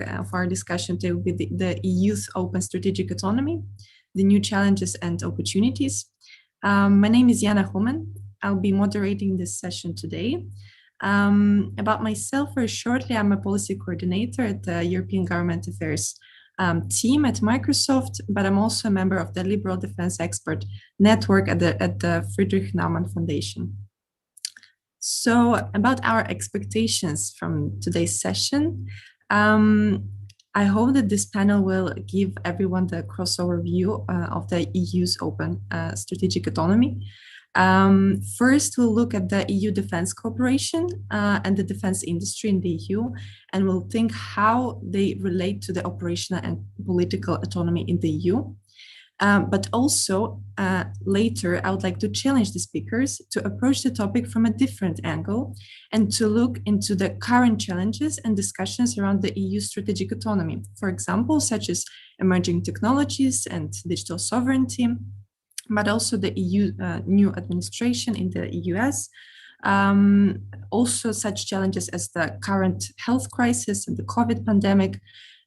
of our discussion today will be the EU's open strategic autonomy, the new challenges and opportunities. My name is Jana Homan. I'll be moderating this session today. About myself, very shortly, I'm a policy coordinator at the European Government Affairs team at Microsoft, but I'm also a member of the Liberal Defense Expert Network at the Friedrich-Naumann Foundation. So about our expectations from today's session, I hope that this panel will give everyone the crossover view of the EU's open strategic autonomy. First, we'll look at the EU defense cooperation and the defense industry in the EU, and we'll think how they relate to the operational and political autonomy in the EU. But also later, I would like to challenge the speakers to approach the topic from a different angle and to look into the current challenges and discussions around the EU strategic autonomy, for example, such as emerging technologies and digital sovereignty, but also the EU new administration in the US. Also such challenges as the current health crisis and the COVID pandemic,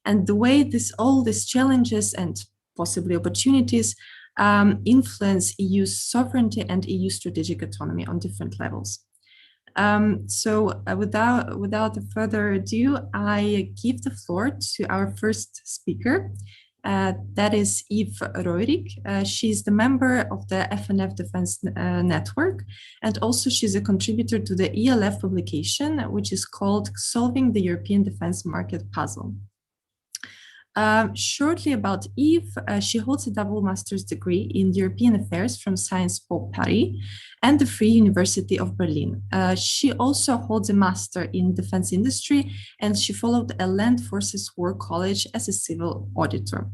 and the way all these challenges and possibly opportunities influence EU's sovereignty and EU strategic autonomy on different levels. So without further ado, I give the floor to our first speaker. That is Eve Roerig. She's the member of the FNF Defense Network, and also she's a contributor to the ELF publication, which is called Solving the European Defense Market Puzzle. Shortly about Eve, she holds a double master's degree in European Affairs from Sciences Po Paris and the Free University of Berlin. She also holds a master in defense industry, and she followed a Land Forces War College as a civil auditor.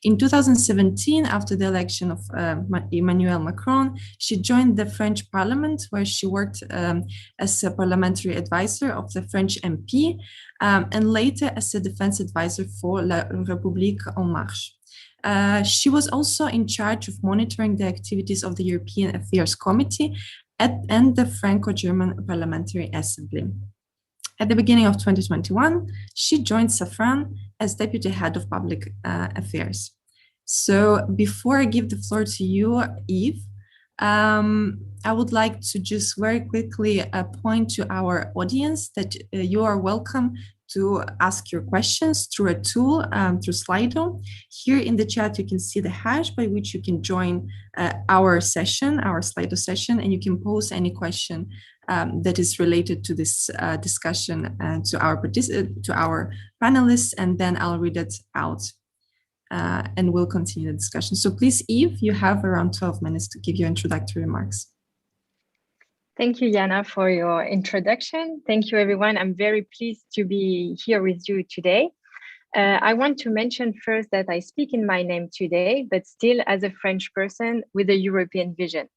In 2017, after the election of Emmanuel Macron, she joined the French Parliament, where she worked as a parliamentary advisor of the French MP, and later as a defense advisor for La République En Marche. She was also in charge of monitoring the activities of the European Affairs Committee and the Franco-German Parliamentary Assembly. At the beginning of 2021, she joined Safran as Deputy Head of Public Affairs. So before I give the floor to you, Eve, I would like to just very quickly point to our audience that you are welcome to ask your questions through a tool, through Slido. Here in the chat, you can see the hash by which you can join our session, our Slido session, and you can pose any question that is related to this discussion to our panelists, and then I'll read it out and we'll continue the discussion. So please, Eve, you have around 12 minutes to give your introductory remarks. Thank you, Jana, for your introduction. Thank you, everyone. I'm very pleased to be here with you today. I want to mention first that I speak in my name today, but still as a French person with a European vision.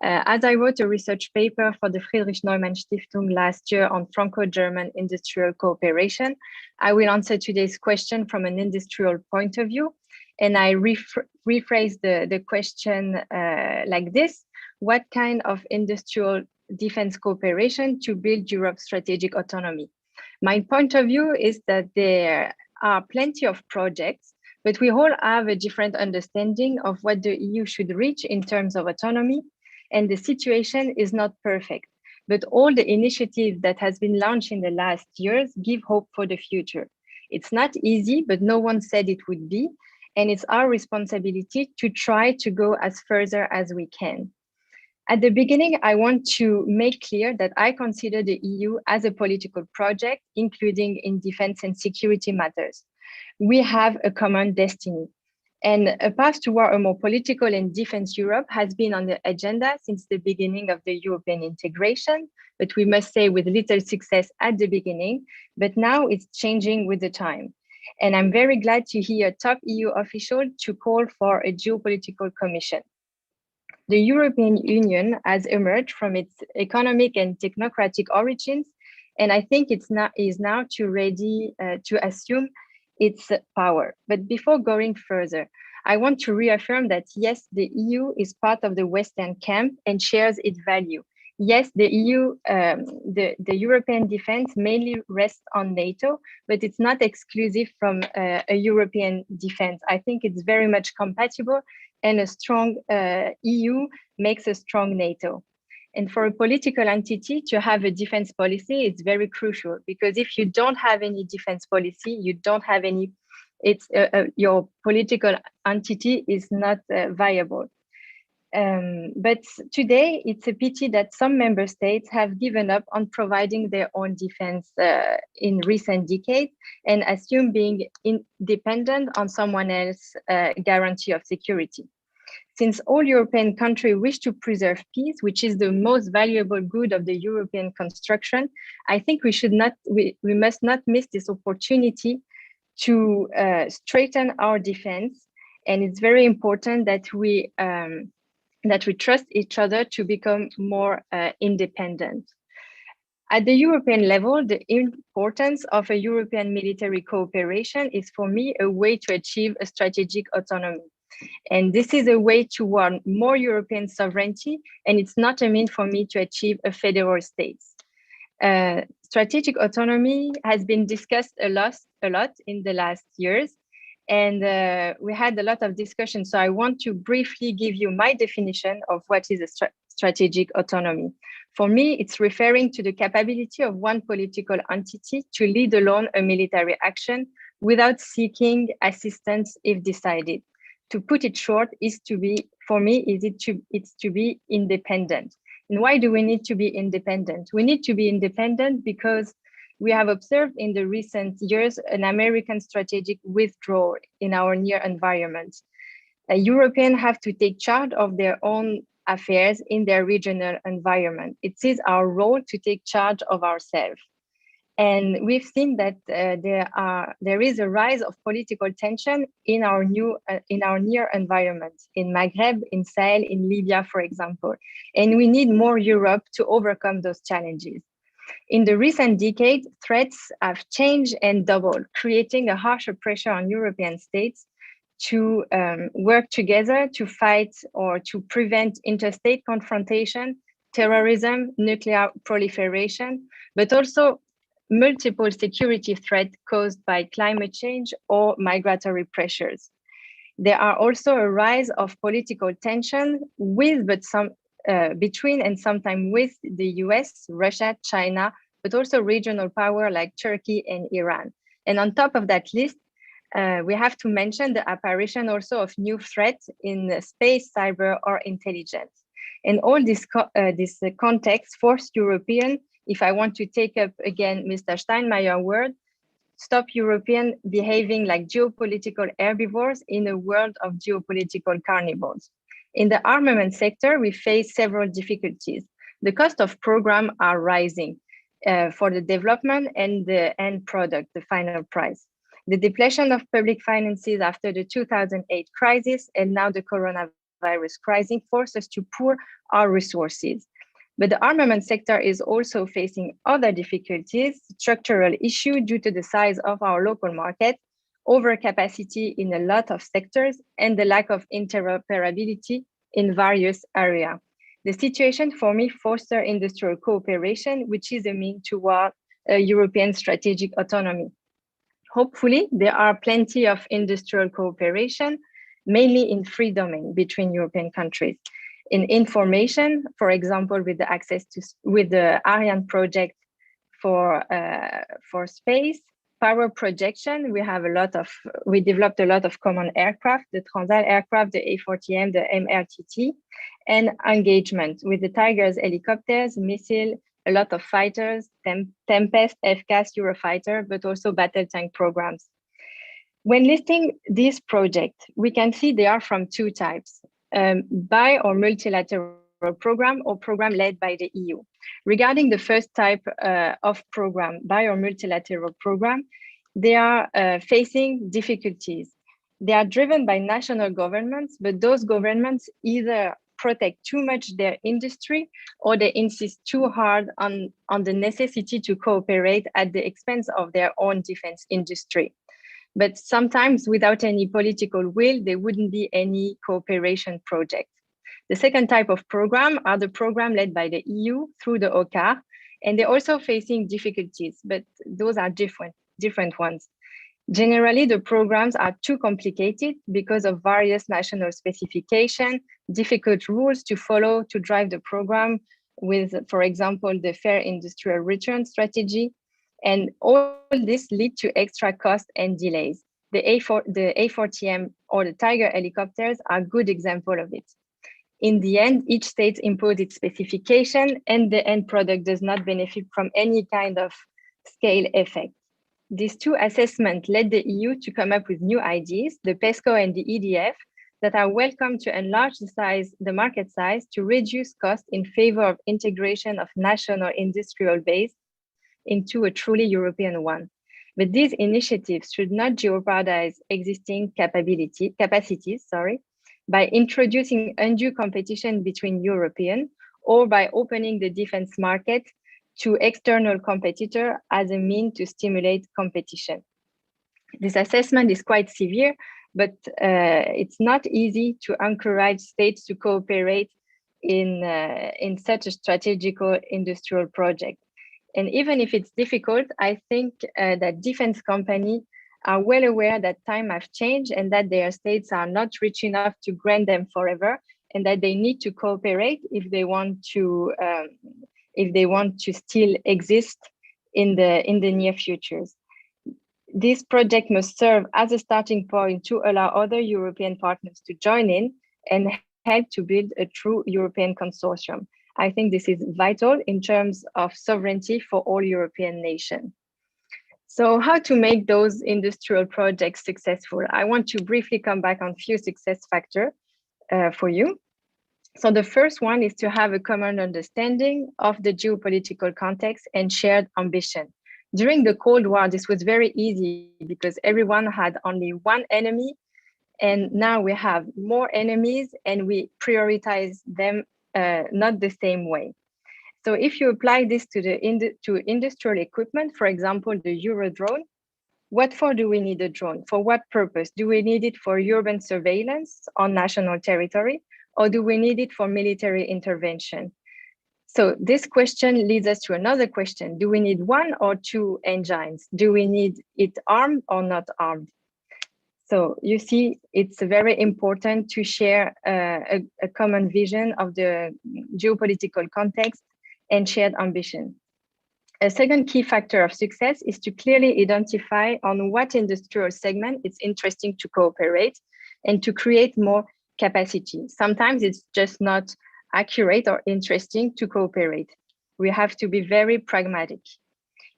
As I wrote a research paper for the Friedrich-Naumann-Stiftung last year on Franco-German industrial cooperation, I will answer today's question from an industrial point of view. And I rephrase the question like this: what kind of industrial defense cooperation to build Europe's strategic autonomy? My point of view is that there are plenty of projects, but we all have a different understanding of what the EU should reach in terms of autonomy, and the situation is not perfect. But all the initiatives that has been launched in the last years give hope for the future. It's not easy, but no one said it would be, and it's our responsibility to try to go as further as we can. At the beginning, I want to make clear that I consider the EU as a political project, including in defense and security matters. We have a common destiny, and a path toward a more political and defense Europe has been on the agenda since the beginning of the European integration, but we must say with little success at the beginning, but now it's changing with the time. And I'm very glad to hear a top EU official to call for a geopolitical commission. The European Union has emerged from its economic and technocratic origins, and I think is now ready to assume its power. But before going further, I want to reaffirm that yes, the EU is part of the Western camp and shares its value. yes, the EU, the European defense mainly rests on NATO, but it's not exclusive from a European defense. I think it's very much compatible, and a strong EU makes a strong NATO. And for a political entity to have a defense policy, it's very crucial, because if you don't have any defense policy, you don't have any, your political entity is not viable. But today, it's a pity that some member states have given up on providing their own defense in recent decades and assume being independent on someone else's guarantee of security. Since all European countries wish to preserve peace, which is the most valuable good of the European construction, I think we must not miss this opportunity to strengthen our defense. And it's very important that we trust each other to become more independent. At the European level, the importance of a European military cooperation is, for me, a way to achieve a strategic autonomy. And this is a way toward more European sovereignty, and it's not a means for me to achieve a federal state. Strategic autonomy has been discussed a lot in the last years, and we had a lot of discussion. So I want to briefly give you my definition of what is a strategic autonomy. For me, it's referring to the capability of one political entity to lead alone a military action without seeking assistance if decided. To put it short, it's to be independent. And why do we need to be independent? We need to be independent because we have observed in the recent years an American strategic withdrawal in our near environment. Europeans have to take charge of their own affairs in their regional environment. It is our role to take charge of ourselves. And we've seen that there is a rise of political tension in our near environment, in Maghreb, in Sahel, in Libya, for example. And we need more Europe to overcome those challenges. In the recent decade, threats have changed and doubled, creating a harsher pressure on European states to work together to fight or to prevent interstate confrontation, terrorism, nuclear proliferation, but also multiple security threats caused by climate change or migratory pressures. There are also a rise of political tension between and sometimes with the US, Russia, China, but also regional power like Turkey and Iran. And on top of that list, we have to mention the apparition also of new threats in space, cyber, or intelligence. And all this context forced European, if I want to take up again Mr. Steinmeier's word, stop European behaving like geopolitical herbivores in a world of geopolitical carnivores. In the armament sector, we face several difficulties. The cost of programs are rising for the development and the end product, the final price. The depletion of public finances after the 2008 crisis and now the coronavirus crisis forced us to pool our resources. But the armament sector is also facing other difficulties, structural issues due to the size of our local market, overcapacity in a lot of sectors, and the lack of interoperability in various areas. The situation for me fosters industrial cooperation, which is a means toward European strategic autonomy. Hopefully, there are plenty of industrial cooperation, mainly in free domain between European countries. In information, for example, with the Ariane project for space, power projection, we developed a lot of common aircraft, the Transal aircraft, the A40M, the MRTT, and engagement with the Tigers helicopters, missile, a lot of fighters, Tempest, FCAS, Eurofighter, but also battle tank programs. When listing this project, we can see they are from two types, bi or multilateral program or program led by the EU. Regarding the first type of program, bi or multilateral program, they are facing difficulties. They are driven by national governments, but those governments either protect too much their industry or they insist too hard on the necessity to cooperate at the expense of their own defense industry. But sometimes without any political will, there wouldn't be any cooperation project. The second type of program are the program led by the EU through the OCCAR, and they're also facing difficulties, but those are different ones. Generally, the programs are too complicated because of various national specifications, difficult rules to follow to drive the program with, for example, the fair industrial return strategy. And all this lead to extra costs and delays. The A4TM or the Tiger helicopters are a good example of it. In the end, each state imposes its specification and the end product does not benefit from any kind of scale effect. These two assessments led the EU to come up with new ideas, the PESCO and the EDF, that are welcome to enlarge the market size to reduce cost in favor of integration of national industrial base into a truly European one. But these initiatives should not jeopardize existing capacities, by introducing undue competition between European or by opening the defense market to external competitor as a means to stimulate competition. This assessment is quite severe, but it's not easy to encourage states to cooperate in such a strategical industrial project. And even if it's difficult, I think that defense companies are well aware that time has changed and that their states are not rich enough to grant them forever, and that they need to cooperate if they want to still exist in the near futures. This project must serve as a starting point to allow other European partners to join in and help to build a true European consortium. I think this is vital in terms of sovereignty for all European nations. So how to make those industrial projects successful? I want to briefly come back on a few success factors for you. So the first one is to have a common understanding of the geopolitical context and shared ambition. During the Cold War, this was very easy because everyone had only one enemy, and now we have more enemies and we prioritize them not the same way. So if you apply this to industrial equipment, for example, the Eurodrone, what for do we need a drone? For what purpose? Do we need it for urban surveillance on national territory, or do we need it for military intervention? So this question leads us to another question. Do we need one or two engines? Do we need it armed or not armed? So you see, it's very important to share a common vision of the geopolitical context and shared ambition. A second key factor of success is to clearly identify on what industrial segment it's interesting to cooperate and to create more capacity. Sometimes it's just not accurate or interesting to cooperate. We have to be very pragmatic.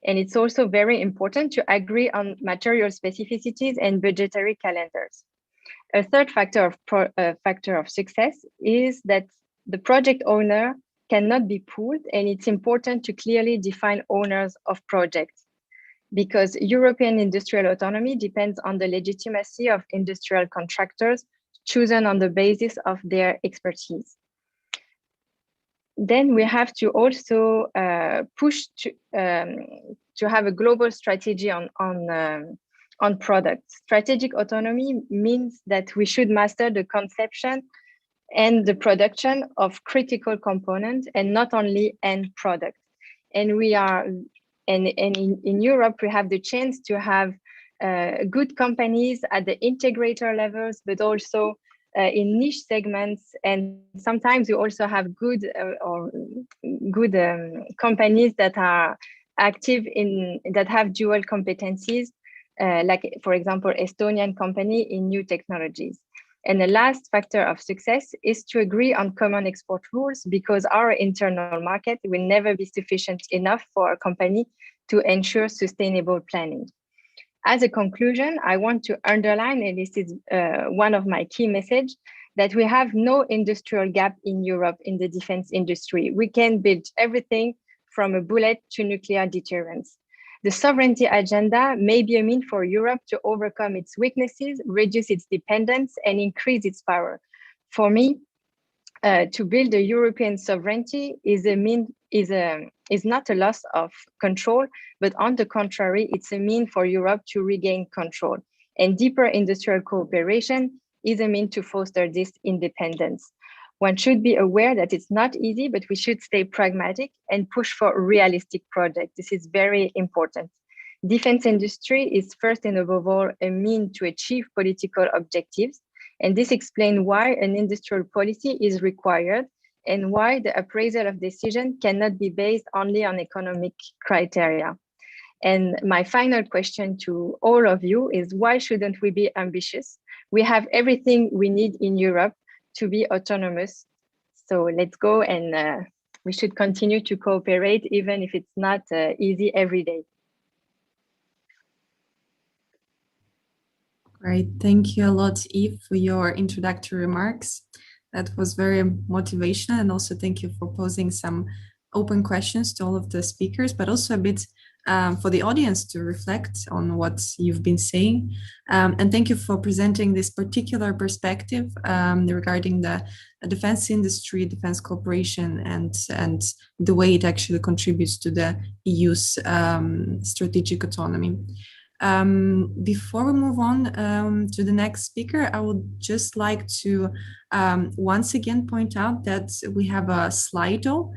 And it's also very important to agree on material specificities and budgetary calendars. A third factor of success is that the project owner cannot be pooled, and it's important to clearly define owners of projects, because European industrial autonomy depends on the legitimacy of industrial contractors chosen on the basis of their expertise. Then we have to also push to have a global strategy on products. Strategic autonomy means that we should master the conception and the production of critical components and not only end product. And in Europe, we have the chance to have good companies at the integrator levels, but also in niche segments. And sometimes we also have good companies that are active that have dual competencies, like, for example, Estonian company in new technologies. And the last factor of success is to agree on common export rules, because our internal market will never be sufficient enough for a company to ensure sustainable planning. As a conclusion, I want to underline, and this is one of my key messages, that we have no industrial gap in Europe in the defense industry. We can build everything from a bullet to nuclear deterrence. The sovereignty agenda may be a means for Europe to overcome its weaknesses, reduce its dependence, and increase its power. For me, to build a European sovereignty is not a loss of control, but on the contrary, it's a means for Europe to regain control. And deeper industrial cooperation is a means to foster this independence. One should be aware that it's not easy, but we should stay pragmatic and push for realistic projects. This is very important. Defense industry is first and above all a mean to achieve political objectives. And this explains why an industrial policy is required and why the appraisal of decision cannot be based only on economic criteria. And my final question to all of you is, why shouldn't we be ambitious? We have everything we need in Europe to be autonomous. So let's go, and we should continue to cooperate, even if it's not easy every day. Great, thank you a lot, Eve, for your introductory remarks. That was very motivational, and also thank you for posing some open questions to all of the speakers, but also a bit for the audience to reflect on what you've been saying. And thank you for presenting this particular perspective regarding the defense industry, defense cooperation, and the way it actually contributes to the EU's strategic autonomy. Before we move on to the next speaker, I would just like to once again point out that we have a Slido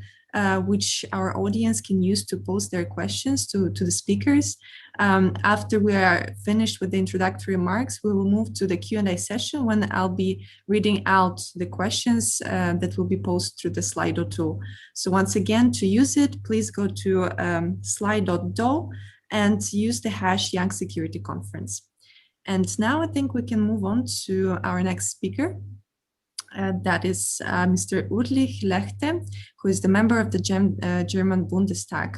which our audience can use to post their questions to the speakers. After we are finished with the introductory remarks, we will move to the Q&A session when I'll be reading out the questions that will be posted through the Slido tool. So once again, to use it, please go to slide.do and use the hash Young Security Conference. And now I think we can move on to our next speaker. That is Mr. Ulrich Lechte, who is the member of the German Bundestag,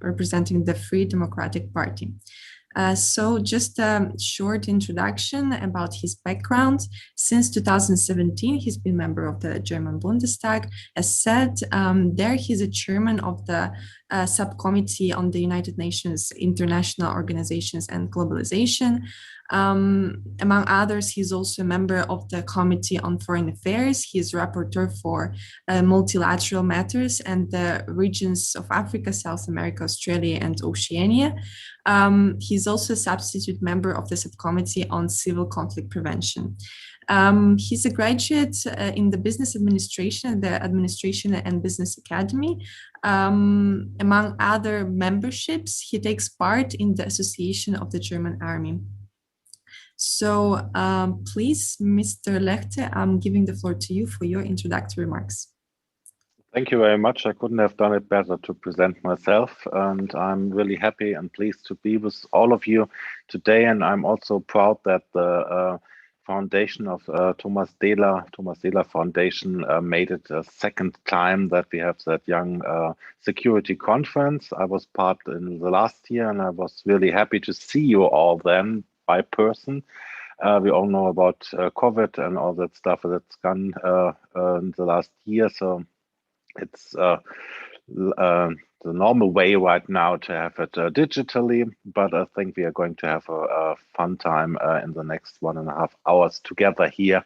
representing the Free Democratic Party. So just a short introduction about his background. Since 2017, he's been member of the German Bundestag. As said, there he's a chairman of the subcommittee on the United Nations International Organizations and Globalization. Among others, he's also a member of the Committee on Foreign Affairs. He is rapporteur for multilateral matters and the regions of Africa, South America, Australia, and Oceania. He's also a substitute member of the Subcommittee on Civil Conflict Prevention. He's a graduate in the Business Administration, the Administration and Business Academy. Among other memberships, he takes part in the Association of the German Army. So please, Mr. Lechte, I'm giving the floor to you for your introductory remarks. Thank you very much. I couldn't have done it better to present myself, and I'm really happy and pleased to be with all of you today. And I'm also proud that the foundation of Thomas Dehler Foundation made it a second time that we have that Young Security Conference. I was part in the last year, and I was really happy to see you all then by person. We all know about COVID and all that stuff that's gone in the last year. So it's the normal way right now to have it digitally, but I think we are going to have a fun time in the next 1.5 hours together here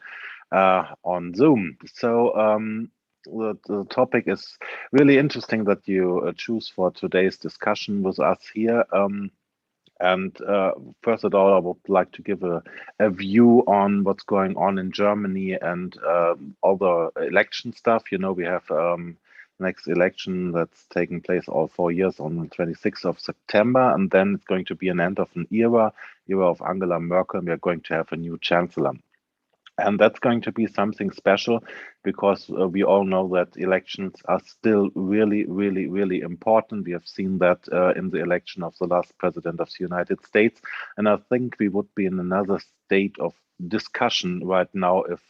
on Zoom. So the topic is really interesting that you choose for today's discussion with us here. And first of all, I would like to give a view on what's going on in Germany and all the election stuff. You know, we have next election that's taking place all 4 years on the 26th of September. And then it's going to be an end of an era of Angela Merkel. And we are going to have a new chancellor. And that's going to be something special because we all know that elections are still really, really, really important. We have seen that in the election of the last president of the United States. And I think we would be in another state of discussion right now if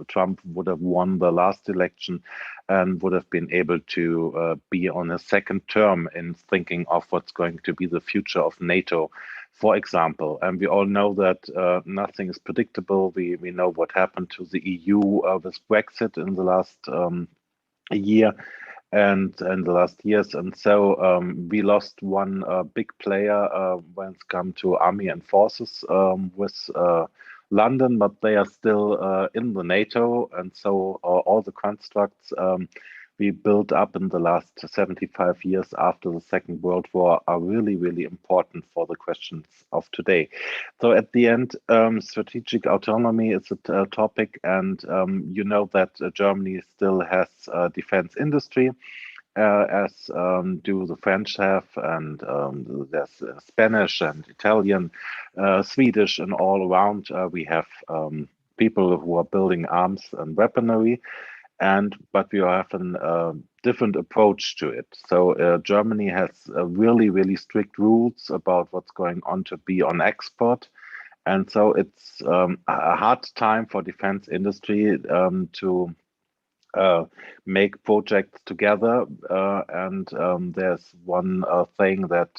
Trump would have won the last election and would have been able to be on a second term in thinking of what's going to be the future of NATO, for example. And we all know that nothing is predictable. We know what happened to the EU with Brexit in the last year and in the last years. And so we lost one big player when it comes to army and forces with London, but they are still in the NATO. And so all the constructs we built up in the last 75 years after the Second World War are really, really important for the questions of today. So at the end, strategic autonomy is a topic, and you know that Germany still has a defense industry, as do the French have, and there's Spanish and Italian, Swedish, and all around we have people who are building arms and weaponry, but we have a different approach to it. So Germany has really, really strict rules about what's going on to be on export. And so it's a hard time for defense industry to make projects together. And there's one thing that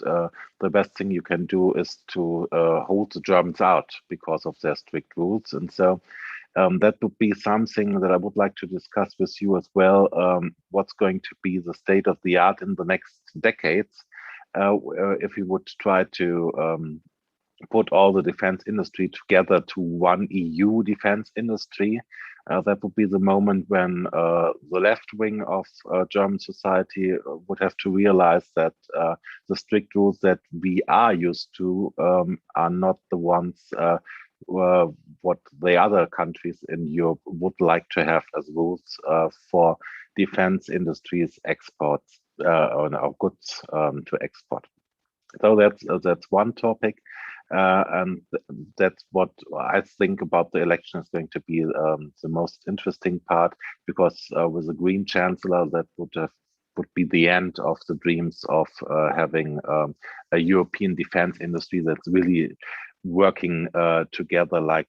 the best thing you can do is to hold the Germans out because of their strict rules. And so that would be something that I would like to discuss with you as well. What's going to be the state of the art in the next decades if we would try to put all the defense industry together to one EU defense industry. That would be the moment when the left wing of German society would have to realize that the strict rules that we are used to are not the ones what the other countries in Europe would like to have as rules for defense industries exports or goods to export. So that's one topic, and that's what I think about the election is going to be the most interesting part, because with a Green Chancellor, that would be the end of the dreams of having a European defense industry that's really working together like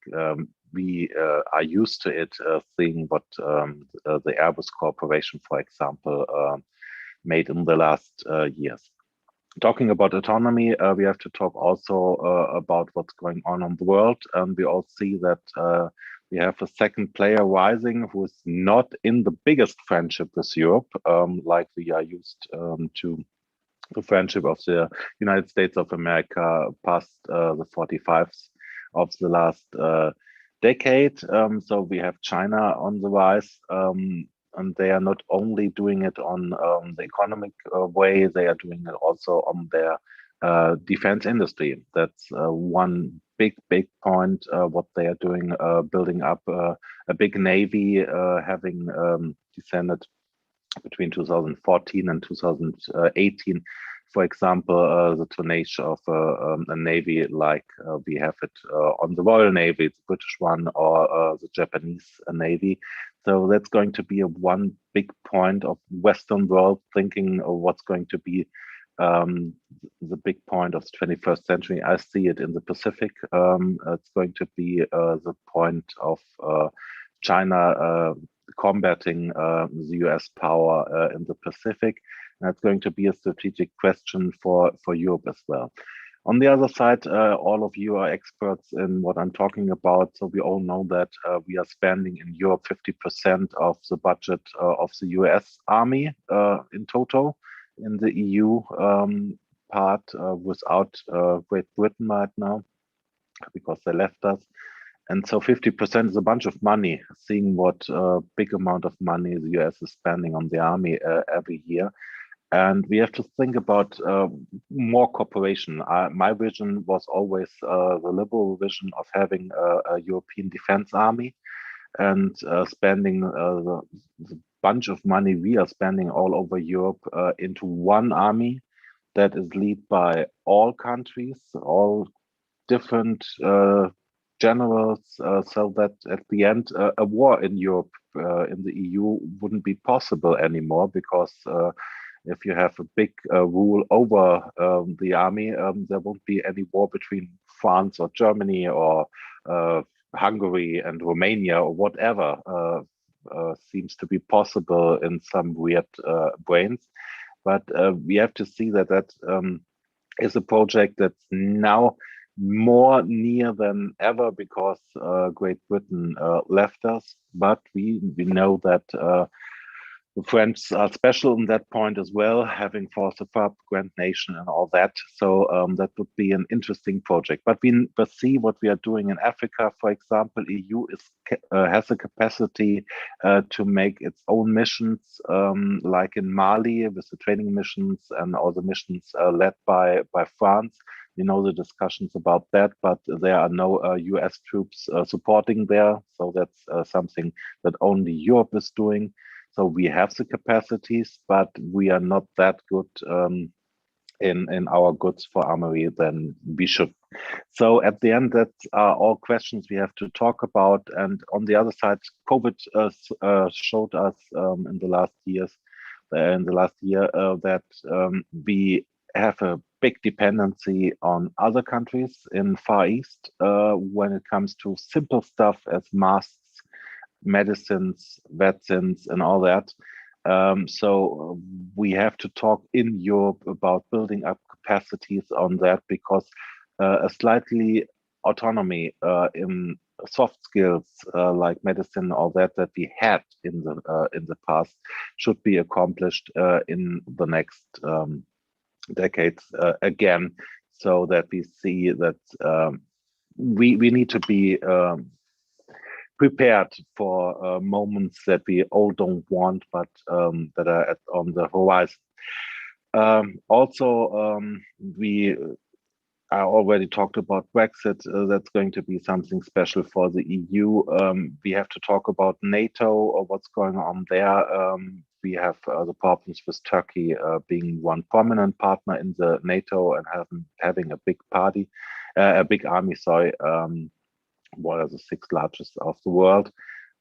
we are used to it, seeing what the Airbus Corporation, for example, made in the last years. Talking about autonomy, we have to talk also about what's going on in the world. And we all see that we have a second player rising who is not in the biggest friendship with Europe, like we are used to the friendship of the United States of America past the 45s of the last decade. So we have China on the rise. And they are not only doing it on the economic way, they are doing it also on their defense industry. That's one big point, what they are doing, building up a big navy, having descended between 2014 and 2018, for example, the tonnage of a navy like we have it on the Royal Navy, the British one, or the Japanese Navy. So that's going to be one big point of Western world thinking of what's going to be the big point of the 21st century. I see it in the Pacific. It's going to be the point of China combating the US power in the Pacific. That's going to be a strategic question for Europe as well. On the other side, all of you are experts in what I'm talking about. So we all know that we are spending in Europe 50% of the budget of the US Army in total in the EU part without Great Britain right now, because they left us. And so 50% is a bunch of money, seeing what big amount of money the US is spending on the army every year. And we have to think about more cooperation. My vision was always the liberal vision of having a European defense army, and spending the bunch of money we are spending all over Europe into one army that is led by all countries, all different generals, so that at the end a war in Europe, in the EU, wouldn't be possible anymore, because if you have a big rule over the army, there won't be any war between France or Germany or Hungary and Romania or whatever seems to be possible in some weird brains. But we have to see that that is a project that's now more near than ever, because Great Britain left us. But we know that the French are special in that point as well, having forced a FAB Grand Nation and all that. So that would be an interesting project. But we see what we are doing in Africa, for example. EU has the capacity to make its own missions, like in Mali with the training missions and all the missions led by France. We know the discussions about that, but there are no US troops supporting there. So that's something that only Europe is doing. So we have the capacities, but we are not that good in our goods for armory than we should. So at the end, that are all questions we have to talk about. And on the other side, COVID showed us in the last year that we have a big dependency on other countries in Far East when it comes to simple stuff as masks, medicines, vaccines, and all that. So we have to talk in Europe about building up capacities on that, because a slightly autonomy in soft skills like medicine, all that we had in the past should be accomplished in the next decades again, so that we see that we need to be prepared for moments that we all don't want, but that are on the horizon. I already talked about Brexit. That's going to be something special for the EU. We have to talk about NATO or what's going on there. We have the problems with Turkey being one prominent partner in the NATO and having a big army. What are the 6th largest of the world?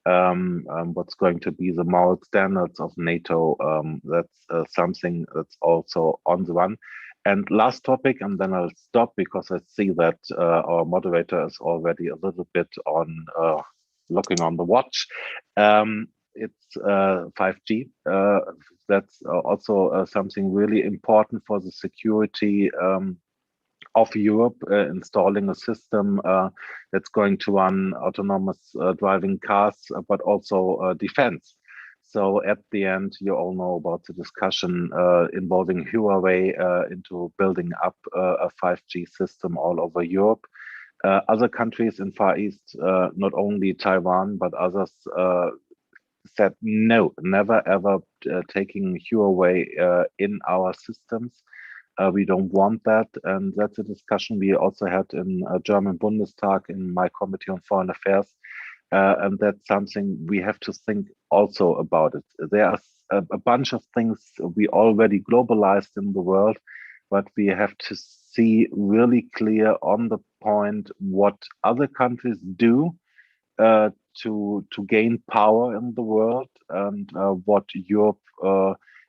What's going to be the moral standards of NATO? That's something that's also on the run. And last topic, and then I'll stop because I see that our moderator is already a little bit on looking on the watch. It's 5G. That's also something really important for the security of Europe, installing a system that's going to run autonomous driving cars, but also defense. So at the end, you all know about the discussion involving Huawei into building up a 5G system all over Europe. Other countries in Far East, not only Taiwan, but others said no, never ever taking Huawei in our systems. We don't want that, and that's a discussion we also had in German Bundestag in my Committee on Foreign Affairs, and that's something we have to think also about it. There are a bunch of things we already globalized in the world, but we have to see really clear on the point what other countries do to gain power in the world, and what Europe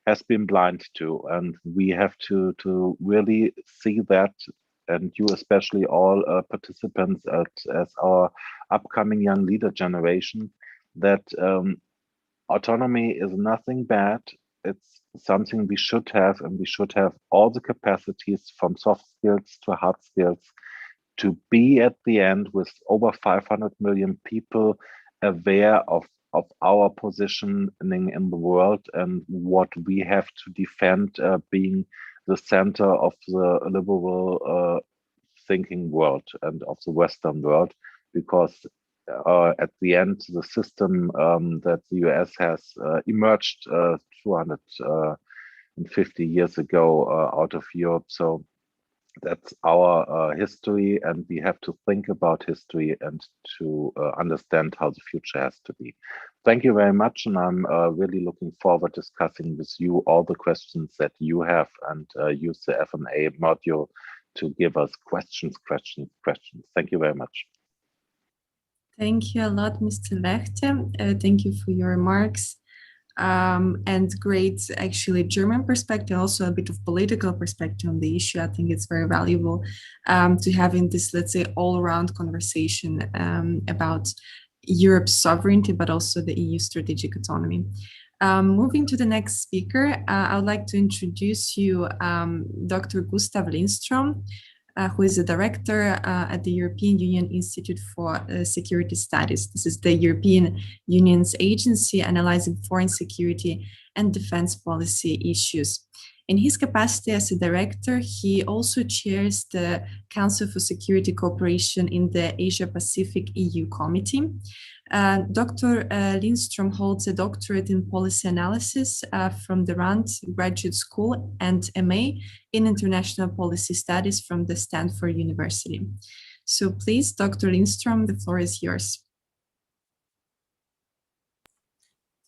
has been blind to, and we have to really see that, and you especially all participants as our upcoming young leader generation, that autonomy is nothing bad. It's something we should have, and we should have all the capacities from soft skills to hard skills to be at the end with over 500 million people aware of our positioning in the world and what we have to defend, being the center of the liberal thinking world and of the Western world, because at the end, the system that the US has emerged 250 years ago out of Europe. So that's our history, and we have to think about history and to understand how the future has to be. Thank you very much, and I'm really looking forward to discussing with you all the questions that you have, and use the F&A module to give us questions. Thank you very much. Thank you a lot, Mr. Lechte. Thank you for your remarks. And great, actually, German perspective, also a bit of political perspective on the issue. I think it's very valuable to having this, let's say, all-around conversation about Europe's sovereignty, but also the EU strategic autonomy. Moving to the next speaker, I would like to introduce you Dr. Gustav Lindström, who is a director at the European Union Institute for Security Studies. This is the European Union's agency analyzing foreign security and defense policy issues. In his capacity as a director, he also chairs the Council for Security Cooperation in the Asia-Pacific EU Committee. Dr. Lindström holds a doctorate in policy analysis from the RAND Graduate School and MA in International Policy Studies from the Stanford University. So please, Dr. Lindström, the floor is yours.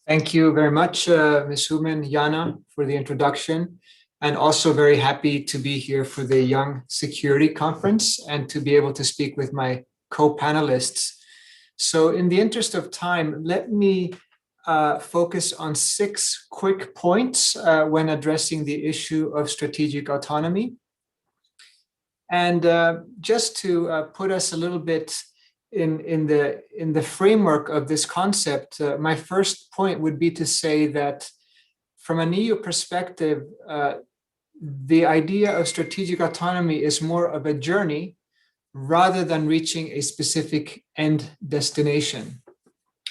Thank you very much, Ms. Human, Jana, for the introduction, and also very happy to be here for the Young Security Conference and to be able to speak with my co-panelists. So in the interest of time, let me focus on 6 quick points when addressing the issue of strategic autonomy. And just to put us a little bit in the framework of this concept, my first point would be to say that from an EU perspective, the idea of strategic autonomy is more of a journey rather than reaching a specific end destination.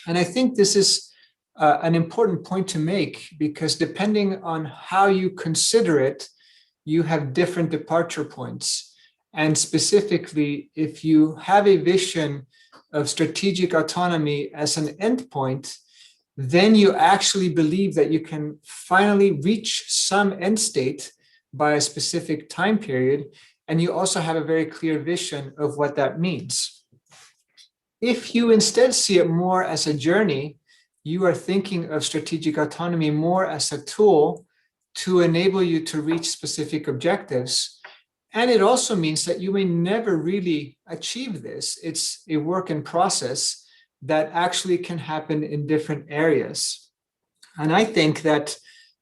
And I think this is an important point to make, because depending on how you consider it, you have different departure points. And specifically, if you have a vision of strategic autonomy as an endpoint, then you actually believe that you can finally reach some end state by a specific time period, and you also have a very clear vision of what that means. If you instead see it more as a journey, you are thinking of strategic autonomy more as a tool to enable you to reach specific objectives. And it also means that you may never really achieve this. It's a work in process that actually can happen in different areas. And I think that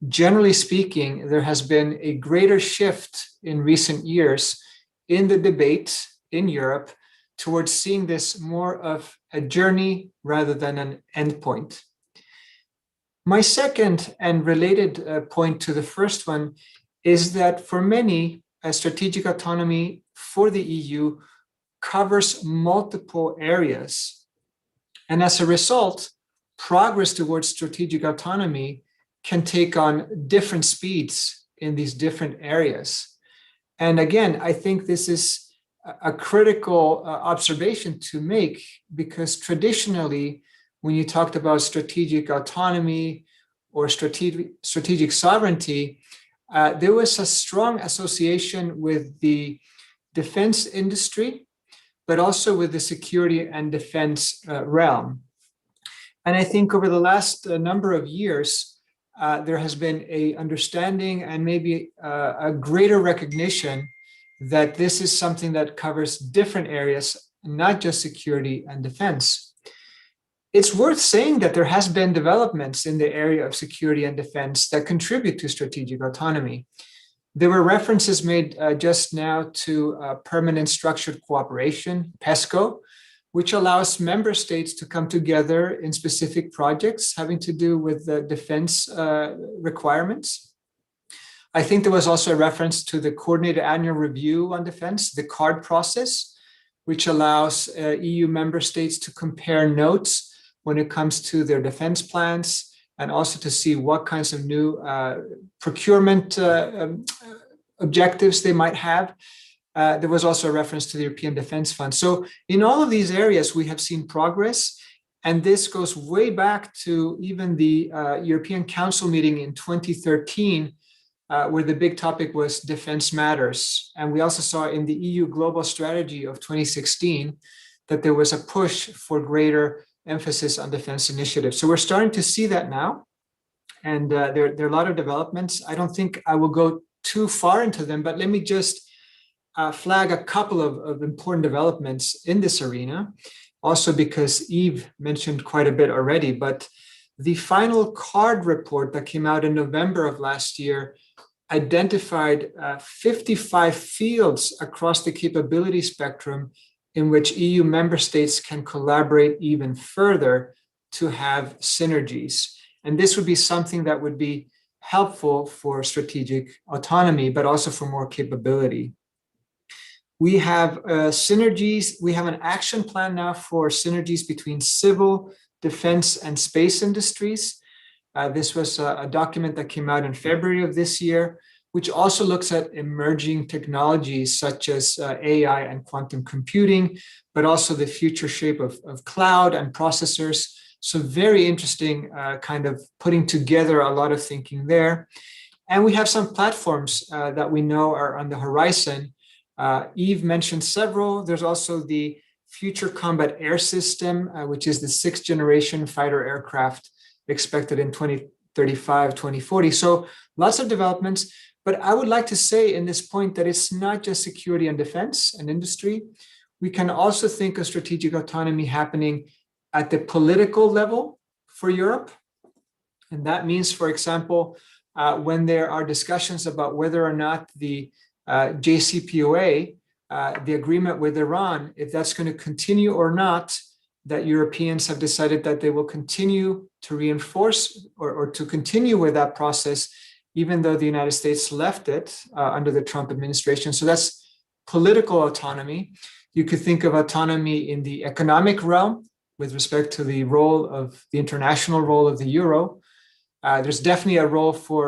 generally speaking, there has been a greater shift in recent years in the debate in Europe towards seeing this more of a journey rather than an endpoint. My second and related point to the first one is that for many, strategic autonomy for the EU covers multiple areas. And as a result, progress towards strategic autonomy can take on different speeds in these different areas. And again, I think this is a critical observation to make, because traditionally, when you talked about strategic autonomy or strategic sovereignty, there was a strong association with the defense industry, but also with the security and defense realm. And I think over the last number of years, there has been an understanding and maybe a greater recognition that this is something that covers different areas, not just security and defense. It's worth saying that there has been developments in the area of security and defense that contribute to strategic autonomy. There were references made just now to permanent structured cooperation, PESCO, which allows member states to come together in specific projects having to do with the defense requirements. I think there was also a reference to the Coordinated Annual Review on Defense, the CARD process, which allows EU member states to compare notes when it comes to their defense plans, and also to see what kinds of new procurement objectives they might have. There was also a reference to the European Defence Fund. So in all of these areas, we have seen progress, and this goes way back to even the European Council meeting in 2013, where the big topic was defense matters. And we also saw in the EU Global Strategy of 2016 that there was a push for greater emphasis on defense initiatives. So we're starting to see that now. And there are a lot of developments. I don't think I will go too far into them, but let me just flag a couple of important developments in this arena. Also because Yves mentioned quite a bit already, but the final CARD report that came out in November of last year identified 55 fields across the capability spectrum in which EU member states can collaborate even further to have synergies. And this would be something that would be helpful for strategic autonomy, but also for more capability. We have synergies. We have an action plan now for synergies between civil, defense, and space industries. This was a document that came out in February of this year, which also looks at emerging technologies such as AI and quantum computing, but also the future shape of cloud and processors. So very interesting kind of putting together a lot of thinking there. And we have some platforms that we know are on the horizon. Yves mentioned several. There's also the Future Combat Air System, which is the 6th generation fighter aircraft expected in 2035, 2040. So lots of developments. But I would like to say in this point that it's not just security and defense and industry. We can also think of strategic autonomy happening at the political level for Europe. And that means, for example, when there are discussions about whether or not the JCPOA, the agreement with Iran, if that's going to continue or not, that Europeans have decided that they will continue to reinforce or to continue with that process, even though the United States left it under the Trump administration. So that's political autonomy. You could think of autonomy in the economic realm with respect to the role of the international role of the euro. There's definitely a role for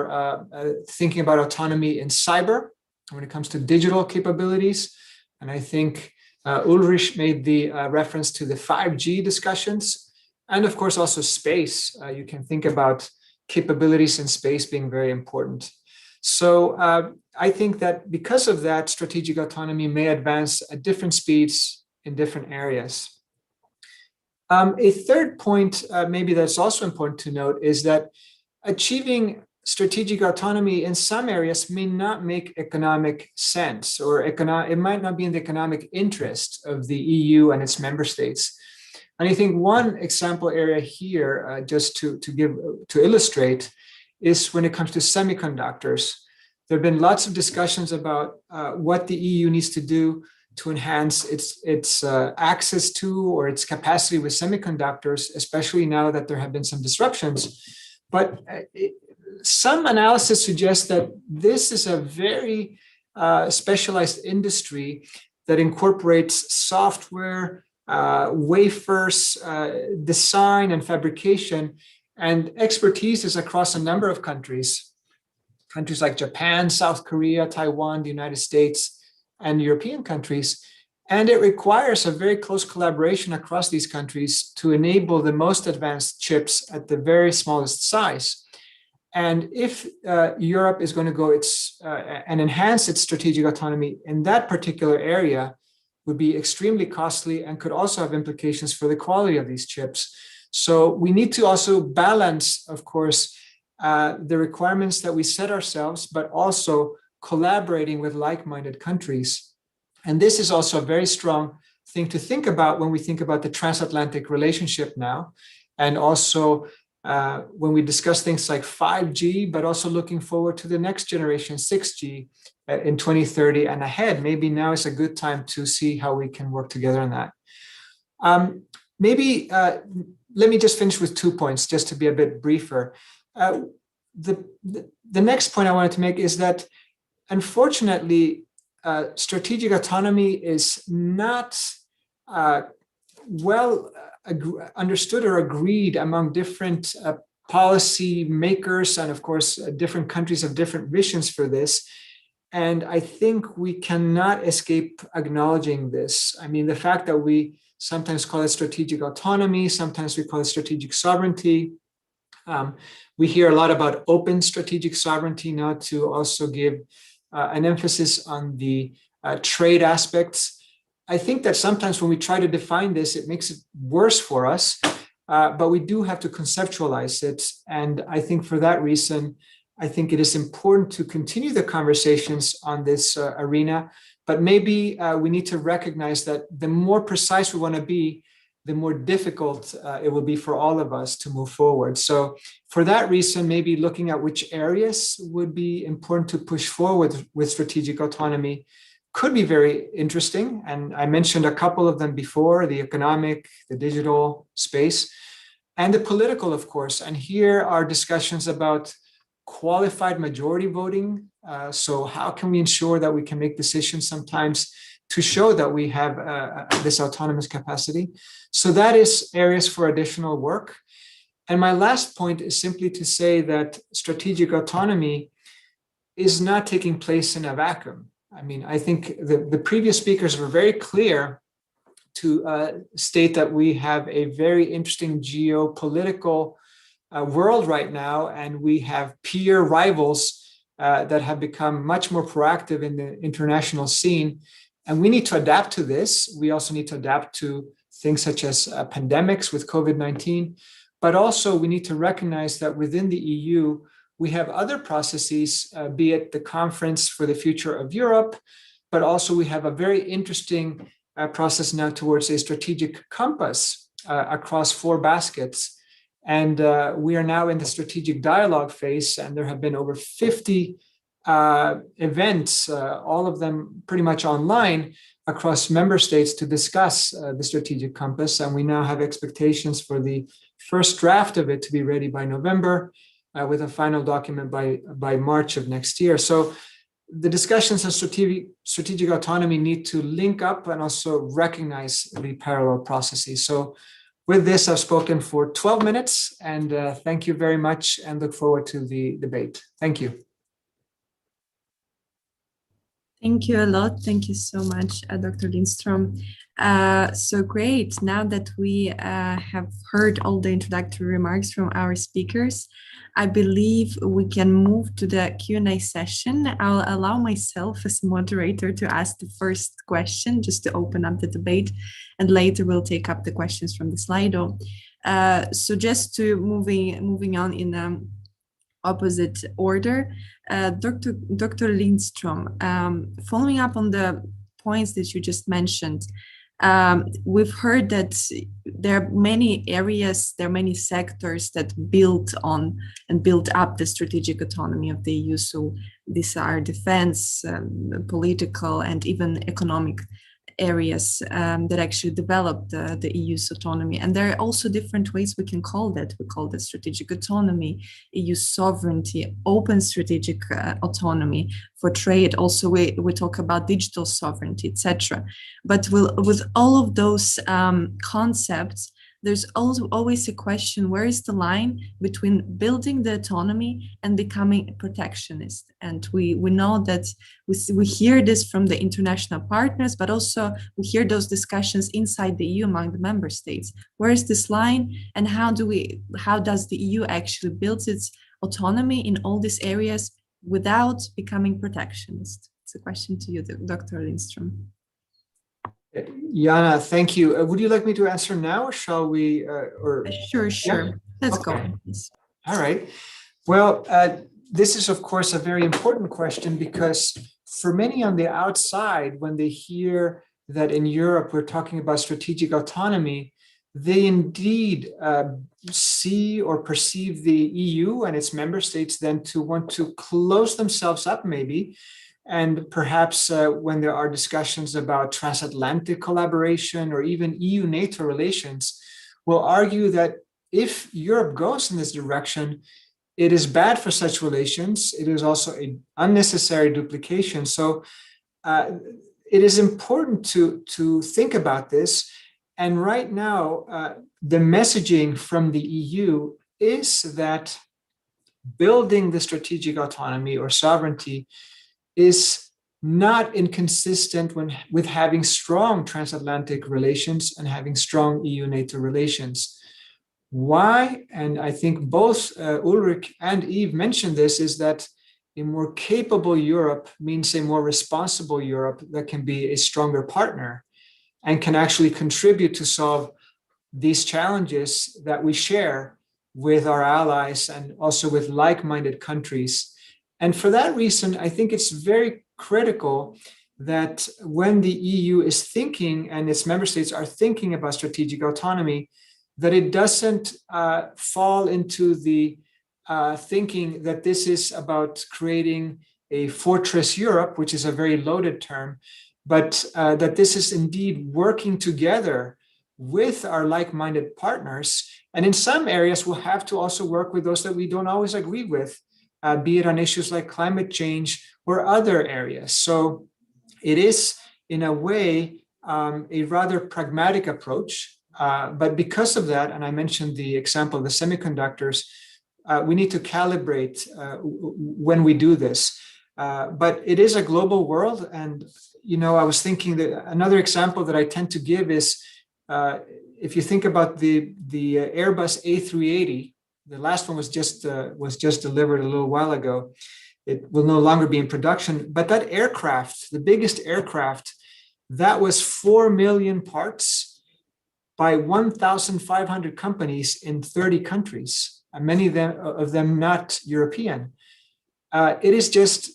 thinking about autonomy in cyber when it comes to digital capabilities. And I think Ulrich made the reference to the 5G discussions, and of course also space. You can think about capabilities in space being very important. So I think that because of that, strategic autonomy may advance at different speeds in different areas. A third point, maybe that's also important to note, is that achieving strategic autonomy in some areas may not make economic sense, or it might not be in the economic interest of the EU and its member states. And I think one example area here, just to illustrate, is when it comes to semiconductors. There have been lots of discussions about what the EU needs to do to enhance its access to or its capacity with semiconductors, especially now that there have been some disruptions. But some analysis suggests that this is a very specialized industry that incorporates software, wafers, design and fabrication, and expertise is across a number of countries like Japan, South Korea, Taiwan, the United States, and European countries. And it requires a very close collaboration across these countries to enable the most advanced chips at the very smallest size. And if Europe is going to go and enhance its strategic autonomy in that particular area, would be extremely costly and could also have implications for the quality of these chips. So we need to also balance, of course, the requirements that we set ourselves, but also collaborating with like-minded countries. And this is also a very strong thing to think about when we think about the transatlantic relationship now, and also when we discuss things like 5G, but also looking forward to the next generation, 6G, in 2030 and ahead. Maybe now is a good time to see how we can work together on that. Let me just finish with 2 points, just to be a bit briefer. The next point I wanted to make is that, unfortunately, strategic autonomy is not well understood or agreed among different policy makers, and of course, different countries have different visions for this. And I think we cannot escape acknowledging this. I mean, the fact that we sometimes call it strategic autonomy, sometimes we call it strategic sovereignty. We hear a lot about open strategic sovereignty now, to also give an emphasis on the trade aspects. I think that sometimes when we try to define this, it makes it worse for us, but we do have to conceptualize it. And I think for that reason, I think it is important to continue the conversations on this arena, but maybe we need to recognize that the more precise we want to be, the more difficult it will be for all of us to move forward. So for that reason, maybe looking at which areas would be important to push forward with strategic autonomy could be very interesting. And I mentioned a couple of them before: the economic, the digital space, and the political, of course. And here are discussions about qualified majority voting. So how can we ensure that we can make decisions sometimes to show that we have this autonomous capacity? So that is areas for additional work. And my last point is simply to say that strategic autonomy is not taking place in a vacuum. I mean, I think the previous speakers were very clear to state that we have a very interesting geopolitical world right now, and we have peer rivals that have become much more proactive in the international scene. And we need to adapt to this. We also need to adapt to things such as pandemics with COVID-19, but also we need to recognize that within the EU, we have other processes, be it the Conference for the Future of Europe, but also we have a very interesting process now towards a strategic compass across 4 baskets. And we are now in the strategic dialogue phase, and there have been over 50 events, all of them pretty much online, across member states to discuss the strategic compass. And we now have expectations for the first draft of it to be ready by November, with a final document by March of next year. So the discussions on strategic autonomy need to link up and also recognize the parallel processes. So with this, I've spoken for 12 minutes, and thank you very much, and look forward to the debate. Thank you. Thank you a lot. Thank you so much, Dr. Lindström. So great. Now that we have heard all the introductory remarks from our speakers, I believe we can move to the Q&A session. I'll allow myself as moderator to ask the first question just to open up the debate, and later we'll take up the questions from the Slido. So just to moving on in opposite order, Dr. Lindström, following up on the points that you just mentioned, we've heard that there are many areas, there are many sectors that build on and build up the strategic autonomy of the EU. So these are defense, political, and even economic areas that actually develop the EU's autonomy. And there are also different ways we can call that. We call that strategic autonomy, EU sovereignty, open strategic autonomy for trade. Also, we talk about digital sovereignty, etc. But with all of those concepts, there's also always a question, where is the line between building the autonomy and becoming a protectionist? And we know that we hear this from the international partners, but also we hear those discussions inside the EU among the member states. Where is this line, and how does the EU actually build its autonomy in all these areas without becoming protectionist? It's a question to you, Dr. Lindström. Jana, thank you. Would you like me to answer now, or shall we? Sure. Yeah? Let's Okay. go. Please. All right. Well, this is, of course, a very important question, because for many on the outside, when they hear that in Europe we're talking about strategic autonomy, they indeed see or perceive the EU and its member states then to want to close themselves up, maybe. And perhaps when there are discussions about transatlantic collaboration or even EU-NATO relations, will argue that if Europe goes in this direction, it is bad for such relations. It is also an unnecessary duplication. So it is important to think about this. And right now, the messaging from the EU is that building the strategic autonomy or sovereignty is not inconsistent with having strong transatlantic relations and having strong EU-NATO relations. Why? And I think both Ulrich and Yves mentioned this, is that a more capable Europe means a more responsible Europe that can be a stronger partner and can actually contribute to solve these challenges that we share with our allies and also with like-minded countries. And for that reason, I think it's very critical that when the EU is thinking and its member states are thinking about strategic autonomy, that it doesn't fall into the thinking that this is about creating a fortress Europe, which is a very loaded term, but that this is indeed working together with our like-minded partners. And in some areas, we'll have to also work with those that we don't always agree with, be it on issues like climate change or other areas. So it is, in a way, a rather pragmatic approach But because of that, and I mentioned the example of the semiconductors, we need to calibrate when we do this. But it is a global world. And, I was thinking that another example that I tend to give is, if you think about the Airbus A380, the last one was just delivered a little while ago. It will no longer be in production, but that aircraft, the biggest aircraft, that was 4 million parts by 1,500 companies in 30 countries, and many of them not European. It is just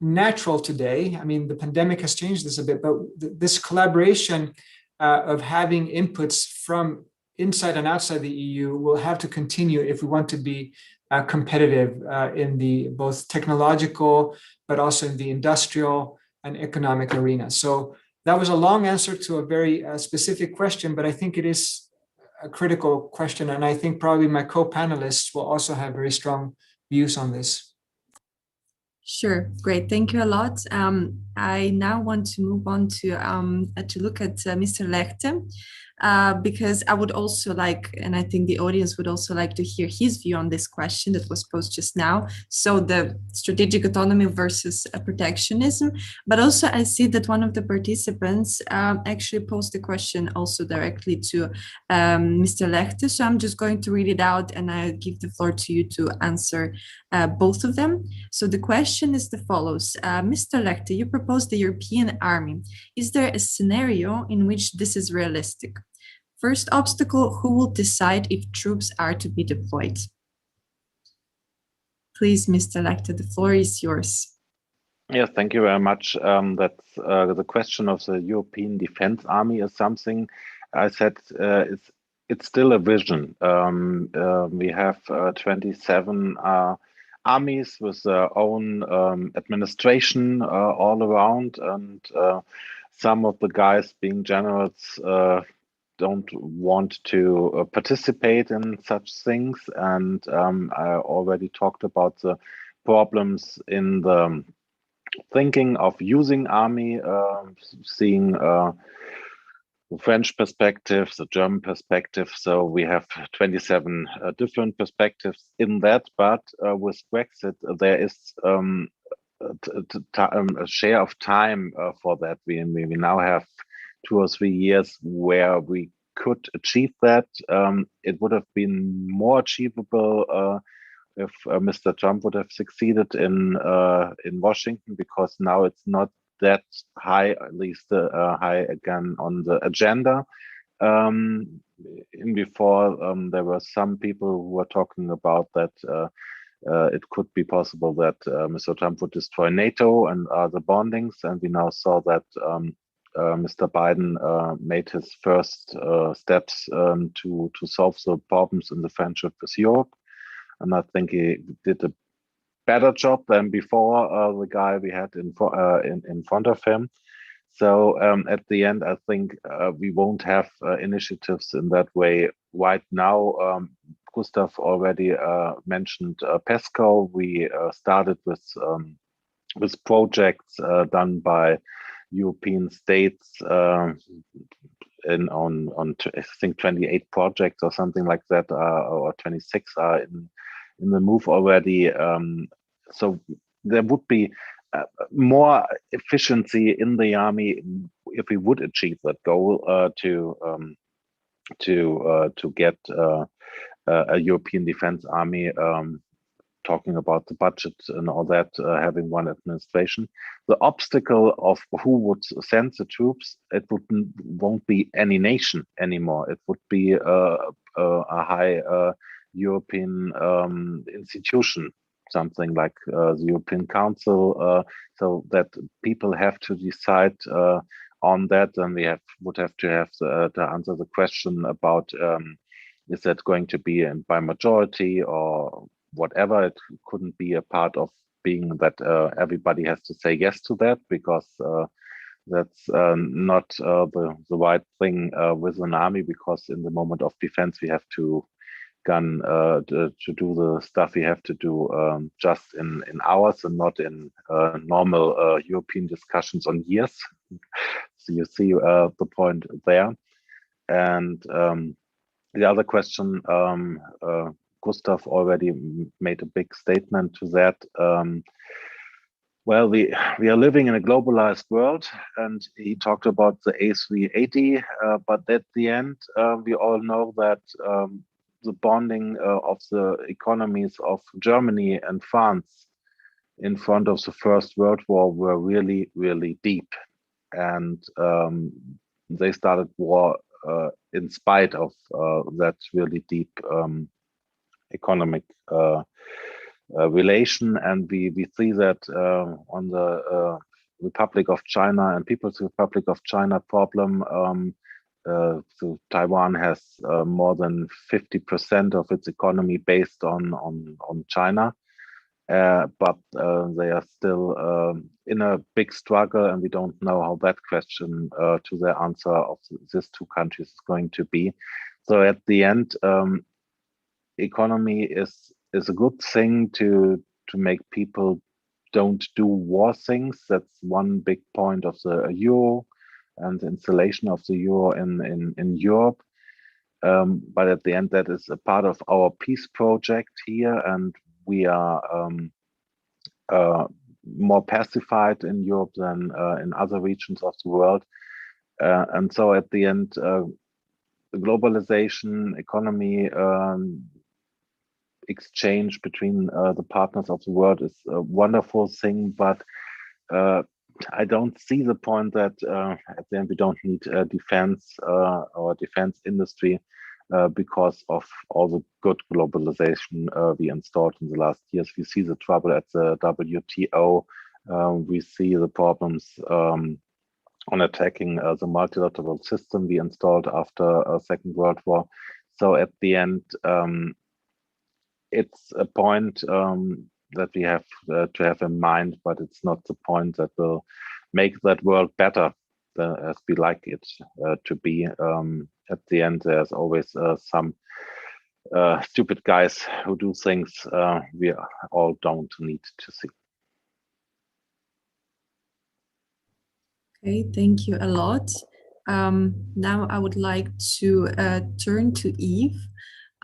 natural today. I mean, the pandemic has changed this a bit, but this collaboration of having inputs from inside and outside the EU will have to continue if we want to be competitive in the both technological, but also in the industrial and economic arena. So that was a long answer to a very specific question, but I think it is a critical question. And I think probably my co-panelists will also have very strong views on this. Sure, great, thank you a lot. I now want to move on to look at Mr. Lechte, because I would also like, and I think the audience would also like to hear his view on this question that was posed just now. So the strategic autonomy versus protectionism, but also I see that one of the participants actually posed the question also directly to Mr. Lechte. So I'm just going to read it out and I'll give the floor to you to answer both of them. So the question is the follows. Mr. Lechte, you proposed the European army. Is there a scenario in which this is realistic? First obstacle, who will decide if troops are to be deployed? Please, Mr. Lechte, the floor is yours. Yes, thank you very much. That's the question of the European Defense Army is something I said it's still a vision. We have 27 armies with their own administration all around, and some of the guys being generals don't want to participate in such things. And I already talked about the problems in the thinking of using army, seeing the French perspective, the German perspective. So we have 27 different perspectives in that, but with Brexit, there is a share of time for that. We now have 2 or 3 years where we could achieve that. It would have been more achievable if Mr. Trump would have succeeded in Washington, because now it's not that high, at least high again on the agenda. Before there were some people who were talking about that it could be possible that Mr. Trump would destroy NATO and the bondings, and we now saw that Mr. Biden made his first steps to solve the problems in the friendship with Europe, and I think he did a better job than before the guy we had in front of him. So at the end, I think we won't have initiatives in that way right now. Gustav already mentioned PESCO. We started with projects done by European states on I think 28 projects or something like that, or 26 are in the move already. So there would be more efficiency in the army if we would achieve that goal to get a European Defense Army. Talking about the budget and all that, having one administration. The obstacle of who would send the troops, it won't be any nation anymore. It would be a high European institution, something like the European Council, so that people have to decide on that, and we would have to answer the question about is that going to be by majority or whatever. It couldn't be a part of being that everybody has to say yes to that, because that's not the right thing with an army, because in the moment of defense we have to do the stuff we have to do just in hours and not in normal European discussions on years. So you see the point there. And the other question, Gustav already made a big statement to that. Well, we are living in a globalized world, and he talked about the A380, but at the end, we all know that the bonding of the economies of Germany and France in front of the First World War were really, really deep. And they started war in spite of that really deep economic relation, and we see that on the Republic of China and People's Republic of China problem. So Taiwan has more than 50% of its economy based on China, but they are still in a big struggle, and we don't know how that question to the answer of these two countries is going to be. So at the end, economy is a good thing to make people don't do war things. That's one big point of the euro and the installation of the euro in Europe. But at the end, that is a part of our peace project here, and we are more pacified in Europe than in other regions of the world. And so at the end, globalization, economy, exchange between the partners of the world is a wonderful thing, but I don't see the point that at the end we don't need defense or defense industry because of all the good globalization we installed in the last years. We see the trouble at the WTO. We see the problems on attacking the multilateral system we installed after Second World War. So at the end, it's a point that we have to have in mind, but it's not the point that will make that world better as we like it to be. At the end, there's always some stupid guys who do things we all don't need to see. Okay, thank you a lot. Now I would like to turn to Eve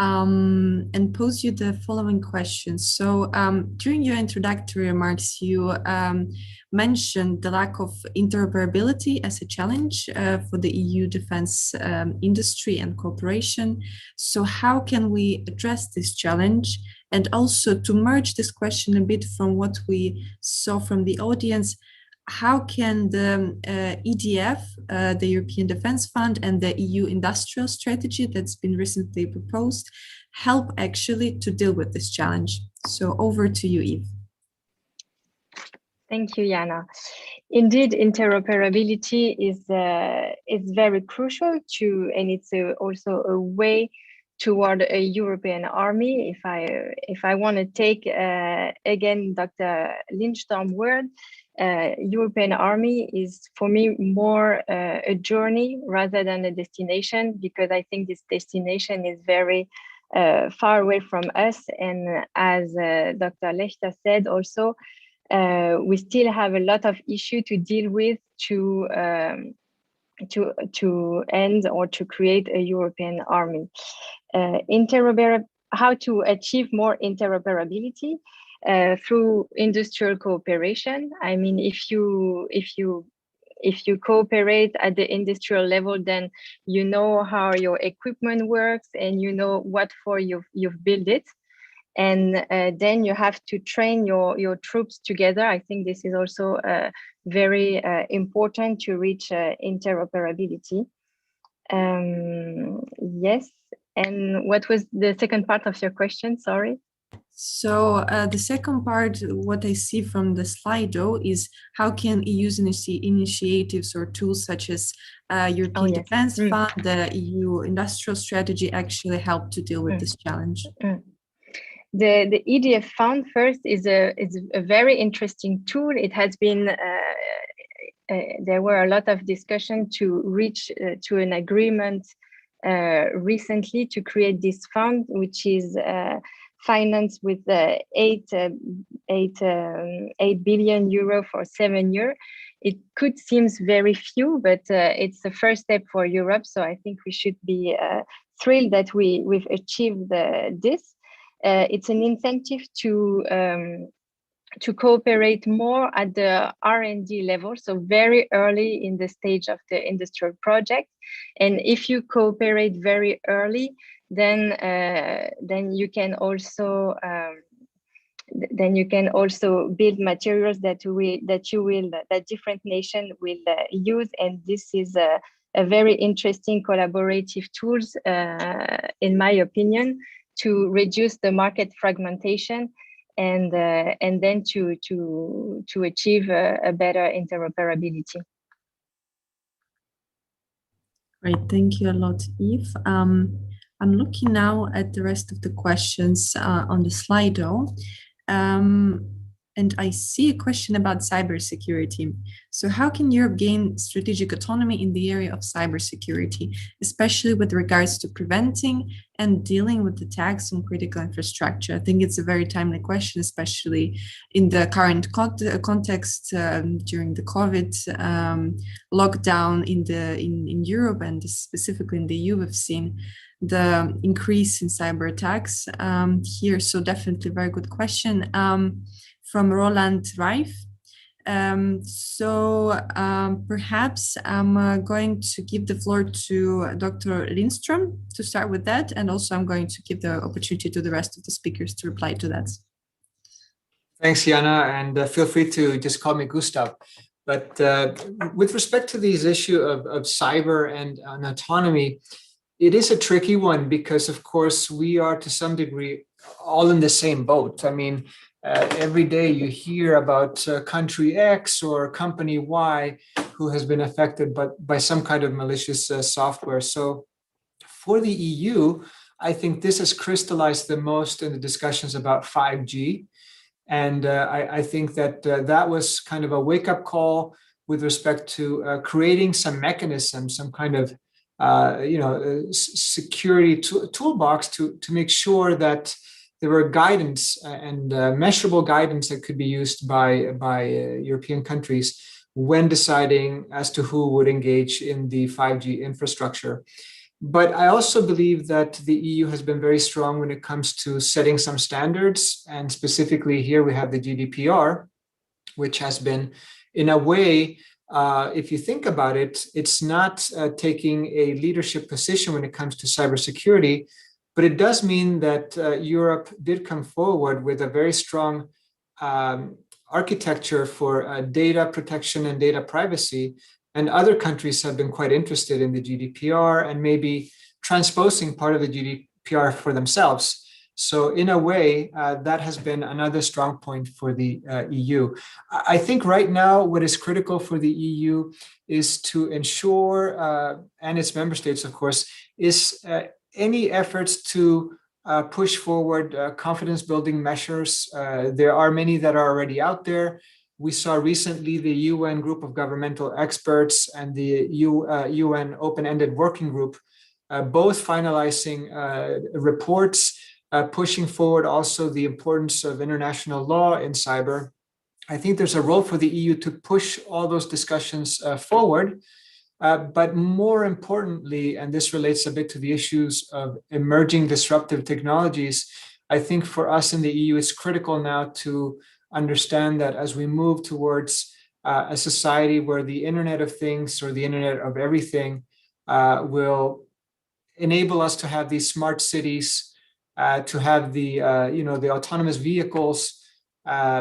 and pose you the following questions. So during your introductory remarks, you mentioned the lack of interoperability as a challenge for the EU defense industry and cooperation. So how can we address this challenge? And also to merge this question a bit from what we saw from the audience, how can the EDF, the European Defence Fund, and the EU industrial strategy that's been recently proposed help actually to deal with this challenge? So over to you, Eve. Thank you, Jana. Indeed, interoperability is very crucial and it's also a way toward a European army. If I want to take again Dr. Lindström's word, European army is for me more a journey rather than a destination, because I think this destination is very far away from us. And as Dr. Lechter said also, we still have a lot of issues to deal with to end or to create a European army. How to achieve more interoperability through industrial cooperation. I mean, if you cooperate at the industrial level, then you know how your equipment works and you know what for you've built it. And then you have to train your troops together. I think this is also very important to reach interoperability. Yes. And what was the second part of your question? Sorry. So the second part, what I see from the Slido is how can EU's initiatives or tools such as European Defence Fund, the EU industrial strategy actually help to deal with this challenge? The EDF Fund first is a very interesting tool. It has been there were a lot of discussion to reach to an agreement recently to create this fund, which is financed with 8 billion euro for 7 years. It could seem very few, but it's the first step for Europe. So I think we should be thrilled that we've achieved this. It's an incentive to cooperate more at the R&D level, so very early in the stage of the industrial project. And if you cooperate very early, then you can also build materials that different nations will use. And this is a very interesting collaborative tools, in my opinion, to reduce the market fragmentation and then to achieve a better interoperability. Great, thank you a lot, Eve. I'm looking now at the rest of the questions on the Slido. And I see a question about cybersecurity. So how can Europe gain strategic autonomy in the area of cybersecurity, especially with regards to preventing and dealing with attacks on critical infrastructure? I think it's a very timely question, especially in the current context during the COVID lockdown in Europe, and specifically in the EU. We've seen the increase in cyber attacks here. So definitely very good question. From Roland Reif. Perhaps I'm going to give the floor to Dr. Lindström to start with that, and also I'm going to give the opportunity to the rest of the speakers to reply to that. Thanks, Jana, and feel free to just call me Gustav. But with respect to these issue of cyber and autonomy, it is a tricky one because, of course, we are to some degree all in the same boat. I mean, every day you hear about country X or company Y who has been affected by some kind of malicious software. So for the EU, I think this has crystallized the most in the discussions about 5G. And I think that that was kind of a wake-up call with respect to creating some mechanism, some kind of security toolbox to make sure that there were guidance and measurable guidance that could be used by European countries when deciding as to who would engage in the 5G infrastructure. But I also believe that the EU has been very strong when it comes to setting some standards. And specifically here we have the GDPR, which has been, in a way, if you think about it, it's not taking a leadership position when it comes to cybersecurity. But it does mean that Europe did come forward with a very strong architecture for data protection and data privacy. And other countries have been quite interested in the GDPR and maybe transposing part of the GDPR for themselves. So in a way, that has been another strong point for the EU. I think right now what is critical for the EU is to ensure, and its member states, of course, is any efforts to push forward confidence building measures. There are many that are already out there. We saw recently the UN group of governmental experts and the UN open-ended working group both finalizing reports, pushing forward also the importance of international law in cyber. I think there's a role for the EU to push all those discussions forward. But more importantly, and this relates a bit to the issues of emerging disruptive technologies, I think for us in the EU, it's critical now to understand that as we move towards a society where the Internet of Things or the Internet of Everything will enable us to have these smart cities, to have the the autonomous vehicles,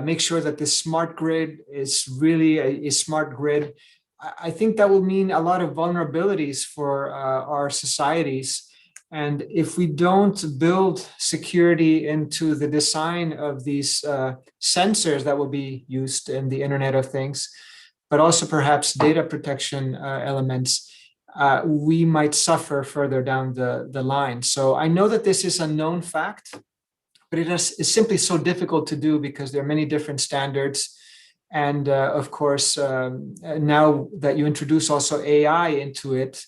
make sure that the smart grid is really a smart grid. I think that will mean a lot of vulnerabilities for our societies. And if we don't build security into the design of these sensors that will be used in the Internet of Things, but also perhaps data protection elements, we might suffer further down the line. So I know that this is a known fact, but it's simply so difficult to do because there are many different standards. And of course, now that you introduce also AI into it,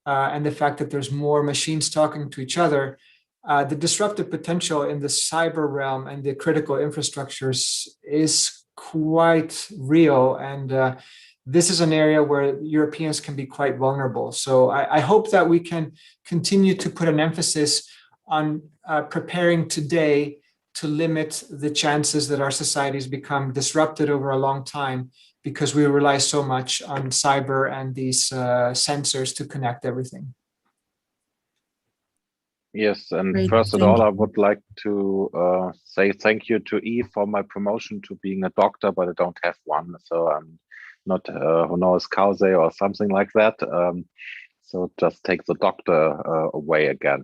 and the fact that there's more machines talking to each other, the disruptive potential in the cyber realm and the critical infrastructures is quite real. And this is an area where Europeans can be quite vulnerable. So I hope that we can continue to put an emphasis on preparing today to limit the chances that our societies become disrupted over a long time, because we rely so much on cyber and these sensors to connect everything. Yes, and Great, first of thank all, I you. would like to say thank you to Eve for my promotion to being a doctor, but I don't have one, so I'm not honoris causa or something like that. So just take the doctor away again.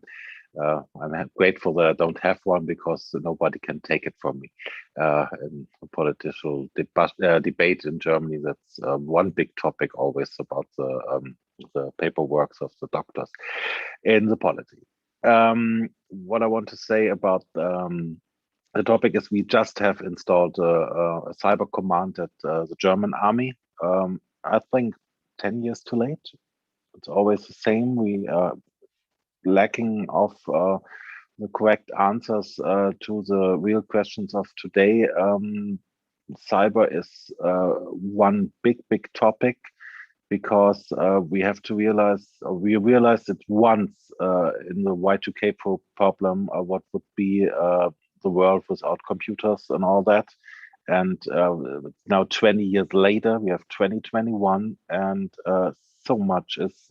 I'm grateful that I don't have one, because nobody can take it from me. In a political debate in Germany, that's one big topic always about the paperwork of the doctors in the politics. What I want to say about the topic is we just have installed a cyber command at the German army. I think 10 years too late. It's always the same. We are lacking of the correct answers to the real questions of today. Cyber is one big topic, because we have to realize, we realized it once in the Y2K problem, what would be the world without computers and all that. And now 20 years later, we have 2021, and so much is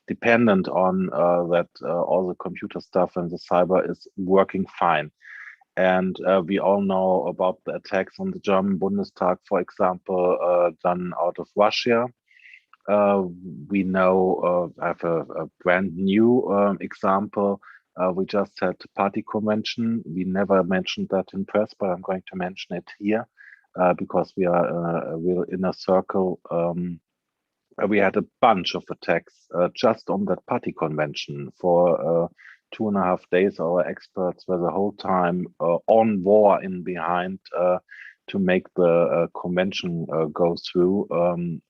dependent on that all the computer stuff and the cyber is working fine. And we all know about the attacks on the German Bundestag, for example, done out of Russia. We know, I have a brand new example. We just had a party convention. We never mentioned that in press, but I'm going to mention it here because we are a real inner circle. We had a bunch of attacks just on that party convention for 2.5 days. Our experts were the whole time on war in behind to make the convention go through.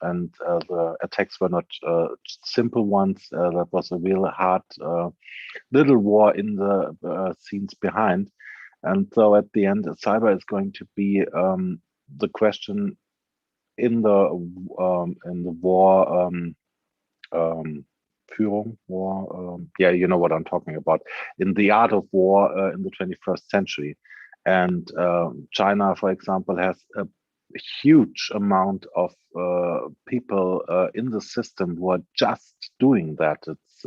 And the attacks were not simple ones. That was a real hard little war in the scenes behind. And so at the end, cyber is going to be the question in the war, Führung, war, yeah, you know what I'm talking about, in the art of war in the 21st century. And China, for example, has a huge amount of people in the system who are just doing that. It's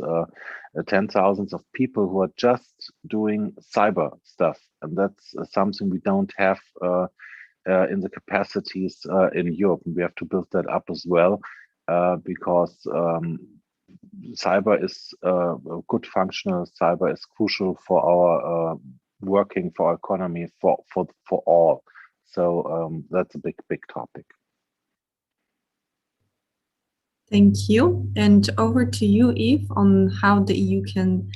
10,000 of people who are just doing cyber stuff. And that's something we don't have in the capacities in Europe. And we have to build that up as well, because cyber is good functional. Cyber is crucial for our working, for our economy, for all. So that's a big topic. Thank you. And over to you, Eve, on how the EU can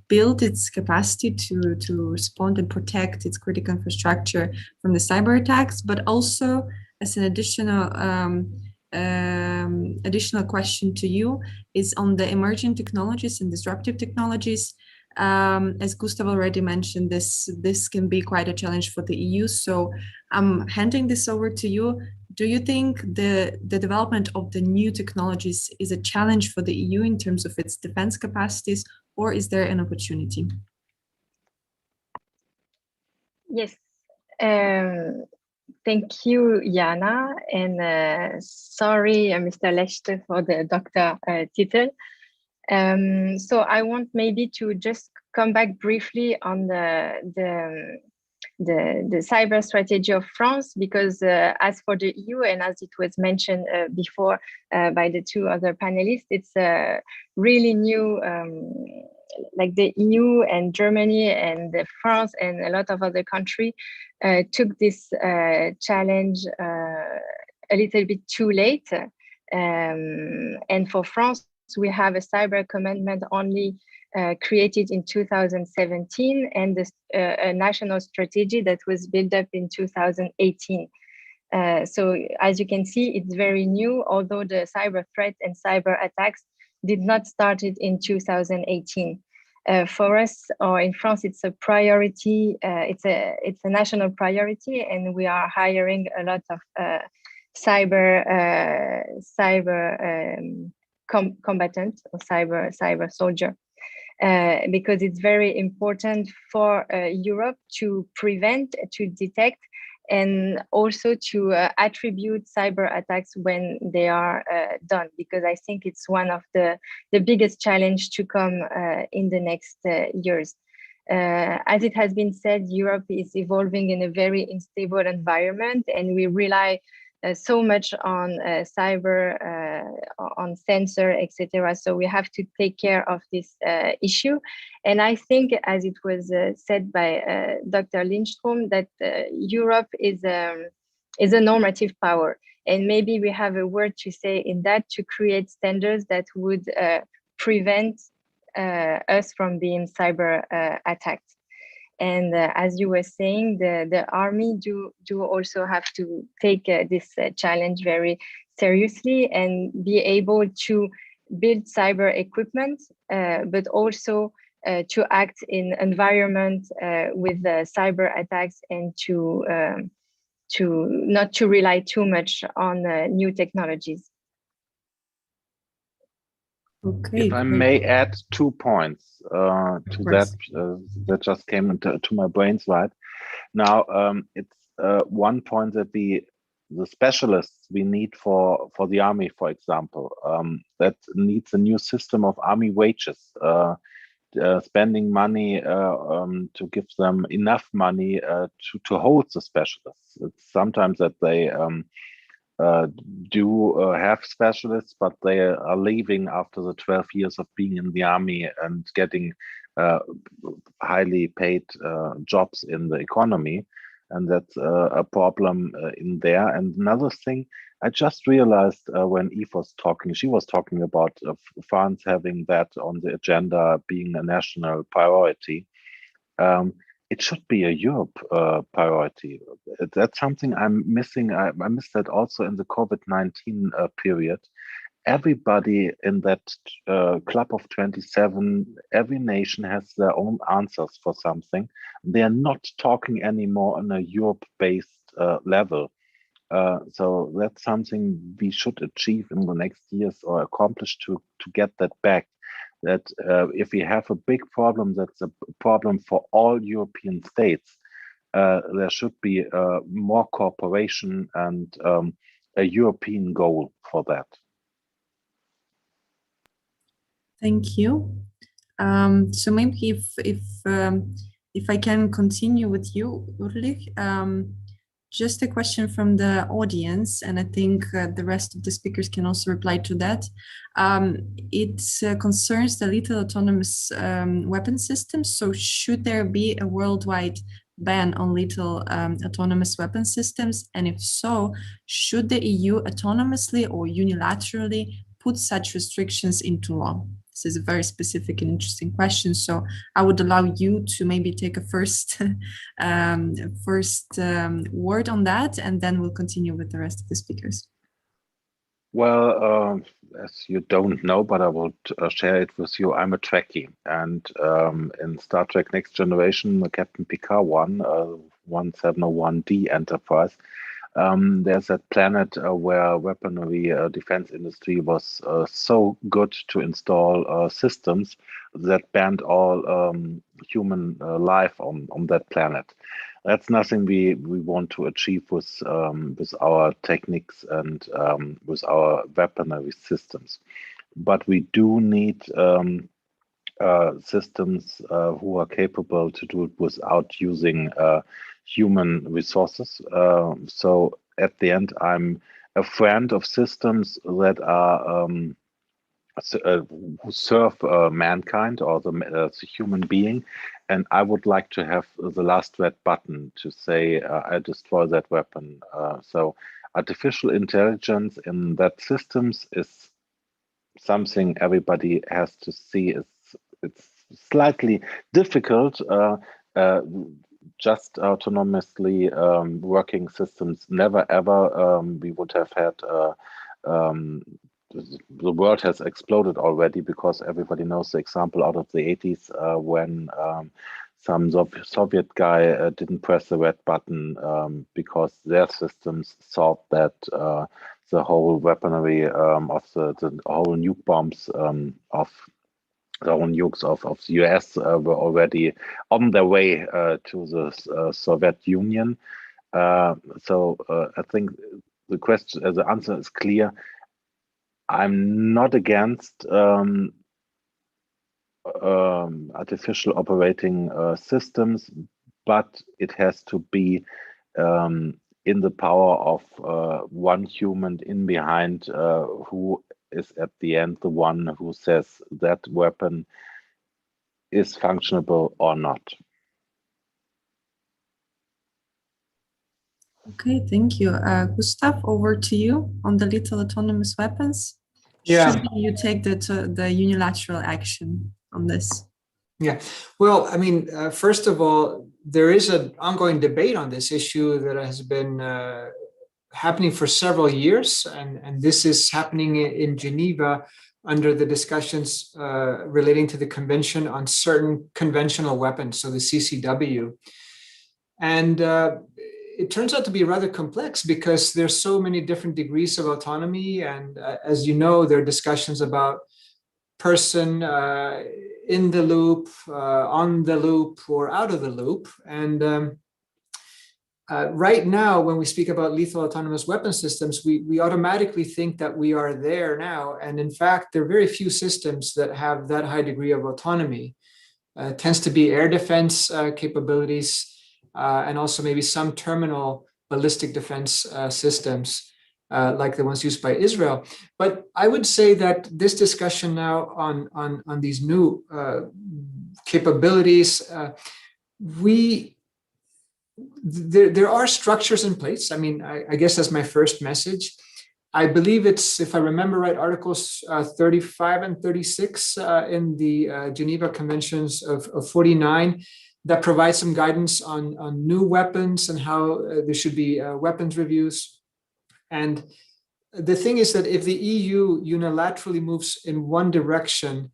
build its capacity to respond and protect its critical infrastructure from the cyber attacks, but also as an additional question to you is on the emerging technologies and disruptive technologies. As Gustav already mentioned, this can be quite a challenge for the EU. So I'm handing this over to you. Do you think the development of the new technologies is a challenge for the EU in terms of its defense capacities, or is there an opportunity? Yes. Thank you, Jana, and sorry, Mr. Lechte, for the doctor title. So I want maybe to just come back briefly on the cyber strategy of France, because as for the EU, and as it was mentioned before by the two other panelists, it's really new. Like the EU and Germany and France and a lot of other countries took this challenge a little bit too late. And for France, we have a cyber commandment only created in 2017, and a national strategy that was built up in 2018. So as you can see, it's very new, although the cyber threat and cyber attacks did not start in 2018. For us, or in France, it's a priority. It's a national priority, and we are hiring a lot of combatant or cyber soldier. Because it's very important for Europe to prevent, to detect, and also to attribute cyber attacks when they are done, because I think it's one of the biggest challenge to come in the next years. As it has been said, Europe is evolving in a very unstable environment, and we rely so much on cyber, on sensor, etc. So we have to take care of this issue. And I think, as it was said by Dr. Lindstrom, that Europe is a normative power. And maybe we have a word to say in that, to create standards that would prevent us from being cyber attacked. And as you were saying, the army do also have to take this challenge very seriously and be able to build cyber equipment, but also to act in environment with cyber attacks, and to not to rely too much on new technologies. Okay. If I may add 2 points to that that just came into my brains right now. It's one point that the specialists we need for the army, for example, that needs a new system of army wages, spending money to give them enough money to hold the specialists. It's sometimes that they do have specialists, but they are leaving after the 12 years of being in the army and getting highly paid jobs in the economy. And that's a problem in there. And another thing, I just realized when Eve was talking, she was talking about France having that on the agenda being a national priority. It should be a Europe priority. That's something I'm missing. I missed that also in the COVID-19 period. Everybody in that club of 27, every nation has their own answers for something. They are not talking anymore on a Europe-based level. So that's something we should achieve in the next years or accomplish to get that back. That if we have a big problem, that's a problem for all European states. There should be more cooperation and a European goal for that. Thank you. So maybe if I can continue with you, Ulrich, just a question from the audience, and I think the rest of the speakers can also reply to that. It concerns the lethal autonomous weapon systems. So should there be a worldwide ban on lethal autonomous weapon systems? And if so, should the EU autonomously or unilaterally put such restrictions into law? This is a very specific and interesting question. So I would allow you to maybe take a first word on that, and then we'll continue with the rest of the speakers. Well, as you don't know, but I will share it with you. I'm a Trekkie, and in Star Trek Next Generation, the Captain Picard 1701D Enterprise, there's that planet where weaponry defense industry was so good to install systems that banned all human life on that planet. That's nothing we want to achieve with our techniques and with our weaponry systems. But we do need systems who are capable to do it without using human resources. So at the end, I'm a friend of systems that are who serve mankind or the human being, and I would like to have the last red button to say I destroy that weapon. So artificial intelligence in that systems is something everybody has to see. It's slightly difficult. Just autonomously working systems, never ever we would have had. The world has exploded already, because everybody knows the example out of the 80s when some Soviet guy didn't press the red button because their systems thought that the whole weaponry of the whole nuke bombs of the whole nukes of the US were already on their way to the Soviet Union. So I think the answer is clear. I'm not against artificial operating systems, but it has to be in the power of one human in behind who is at the end the one who says that weapon is functionable or not. Okay, thank you. Gustav, over to you on the lethal autonomous weapons. Yeah. Should you take the unilateral action on this? Yeah, well, I mean, first of all, there is an ongoing debate on this issue that has been happening for several years, and this is happening in Geneva under the discussions relating to the Convention on Certain Conventional Weapons, so the CCW. And it turns out to be rather complex because there's so many different degrees of autonomy, and as you know, there are discussions about person in the loop, on the loop, or out of the loop. And right now, when we speak about lethal autonomous weapon systems, we automatically think that we are there now. And in fact, there are very few systems that have that high degree of autonomy. It tends to be air defense capabilities, and also maybe some terminal ballistic defense systems. Like the ones used by Israel. But I would say that this discussion now on these new capabilities, there are structures in place. I mean, I guess that's my first message. I believe it's, if I remember right, Articles 35 and 36 in the Geneva Conventions of 49 that provide some guidance on new weapons and how there should be weapons reviews. And the thing is that if the EU unilaterally moves in one direction,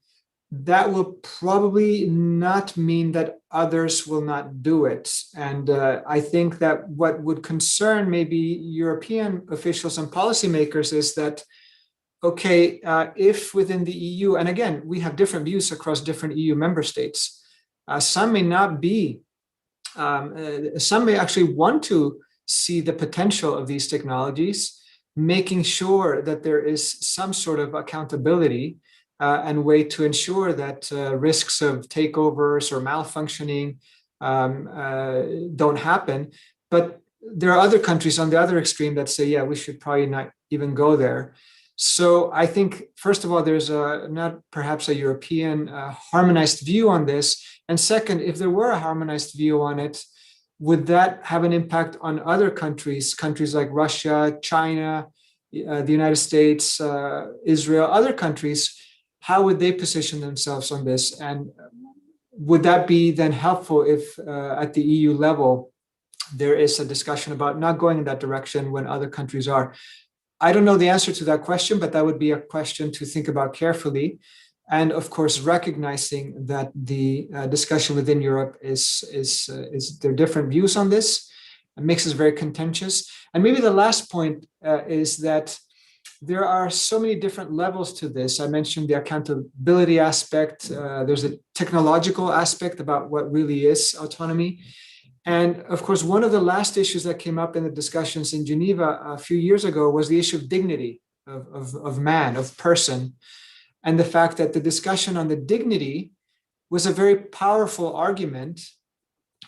that will probably not mean that others will not do it. And I think that what would concern maybe European officials and policymakers is that, okay, if within the EU, and again, we have different views across different EU member states, some may not be, some may actually want to see the potential of these technologies, making sure that there is some sort of accountability and way to ensure that risks of takeovers or malfunctioning don't happen. But there are other countries on the other extreme that say, yeah, we should probably not even go there. So I think, first of all, there's not perhaps a European harmonized view on this. And second, if there were a harmonized view on it, would that have an impact on other countries like Russia, China, the United States, Israel, other countries? How would they position themselves on this? And would that be then helpful if at the EU level, there is a discussion about not going in that direction when other countries are? I don't know the answer to that question, but that would be a question to think about carefully. And of course, recognizing that the discussion within Europe is there are different views on this. It makes us very contentious. And maybe the last point is that there are so many different levels to this. I mentioned the accountability aspect. There's a technological aspect about what really is autonomy. And of course, one of the last issues that came up in the discussions in Geneva a few years ago was the issue of dignity of man, of person. And the fact that the discussion on the dignity was a very powerful argument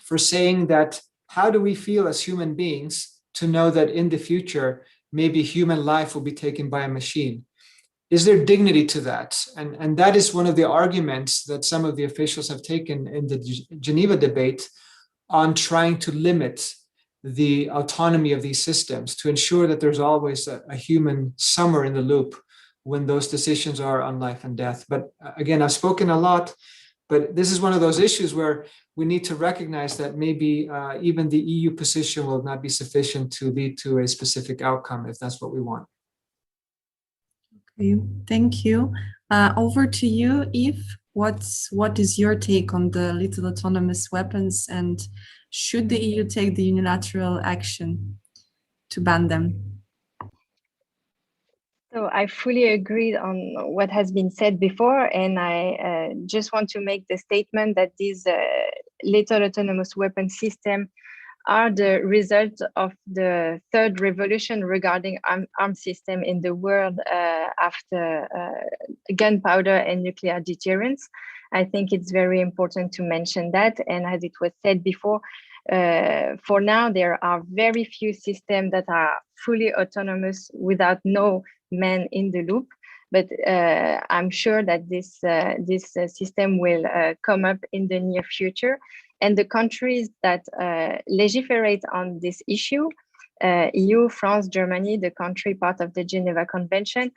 for saying that how do we feel as human beings to know that in the future, maybe human life will be taken by a machine? Is there dignity to that? And that is one of the arguments that some of the officials have taken in the Geneva debate on trying to limit the autonomy of these systems to ensure that there's always a human somewhere in the loop when those decisions are on life and death. But again, I've spoken a lot, but this is one of those issues where we need to recognize that maybe even the EU position will not be sufficient to lead to a specific outcome if that's what we want. Okay, thank you. Over to you, Yves. what is your take on the lethal autonomous weapons, and should the EU take the unilateral action to ban them? So I fully agree on what has been said before, and I just want to make the statement that these lethal autonomous weapon system are the result of the third revolution regarding arms system in the world after gunpowder and nuclear deterrence. I think it's very important to mention that. And as it was said before, for now, there are very few systems that are fully autonomous without no man in the loop. But I'm sure that this system will come up in the near future. And the countries that legislate on this issue, EU, France, Germany, the country part of the Geneva Convention,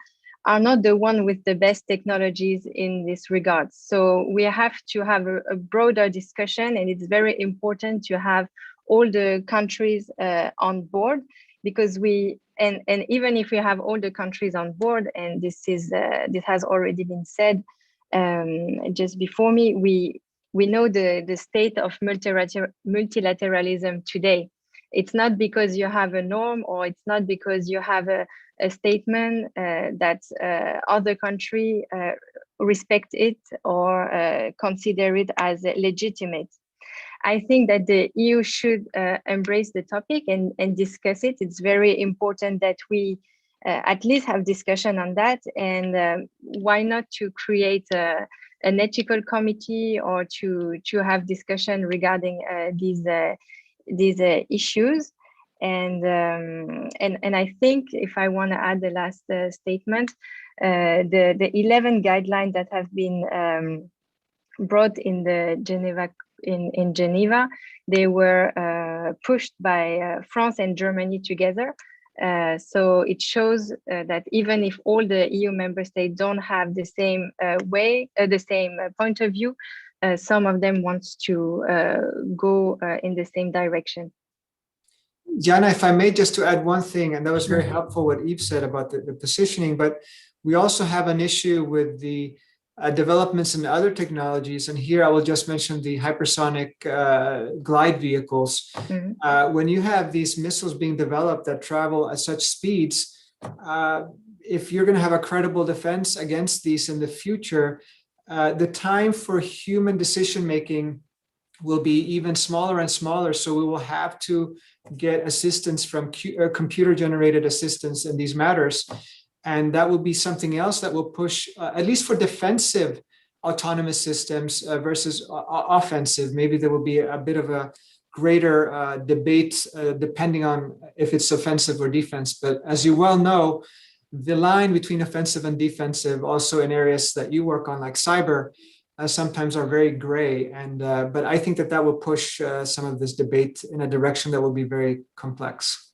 are not the one with the best technologies in this regard. So we have to have a broader discussion, and it's very important to have all the countries on board, because and even if we have all the countries on board, and this has already been said just before me, we know the state of multilateralism today. It's not because you have a norm, or it's not because you have a statement that other country respect it or consider it as legitimate. I think that the EU should embrace the topic and discuss it. It's very important that we at least have discussion on that. And why not to create an ethical committee, or to have discussion regarding these issues. And I think, if I want to add the last statement, the 11 guidelines that have been brought in the Geneva in Geneva, they were pushed by France and Germany together. So it shows that even if all the EU member states don't have the same the same point of view, some of them want to go in the same direction. Jana, if I may, just to add one thing, and that was very helpful what Yves said about the positioning, but we also have an issue with the developments in other technologies. And here I will just mention the hypersonic glide vehicles. Mm-hmm. When you have these missiles being developed that travel at such speeds, if you're going to have a credible defense against these in the future, the time for human decision-making will be even smaller and smaller. So we will have to get assistance from computer-generated assistance in these matters. And that will be something else that will push, at least for defensive autonomous systems versus offensive. Maybe there will be a bit of a greater debate depending on if it's offensive or defense. But as you well know, the line between offensive and defensive, also in areas that you work on, like cyber, sometimes are very gray. And but I think that will push some of this debate in a direction that will be very complex.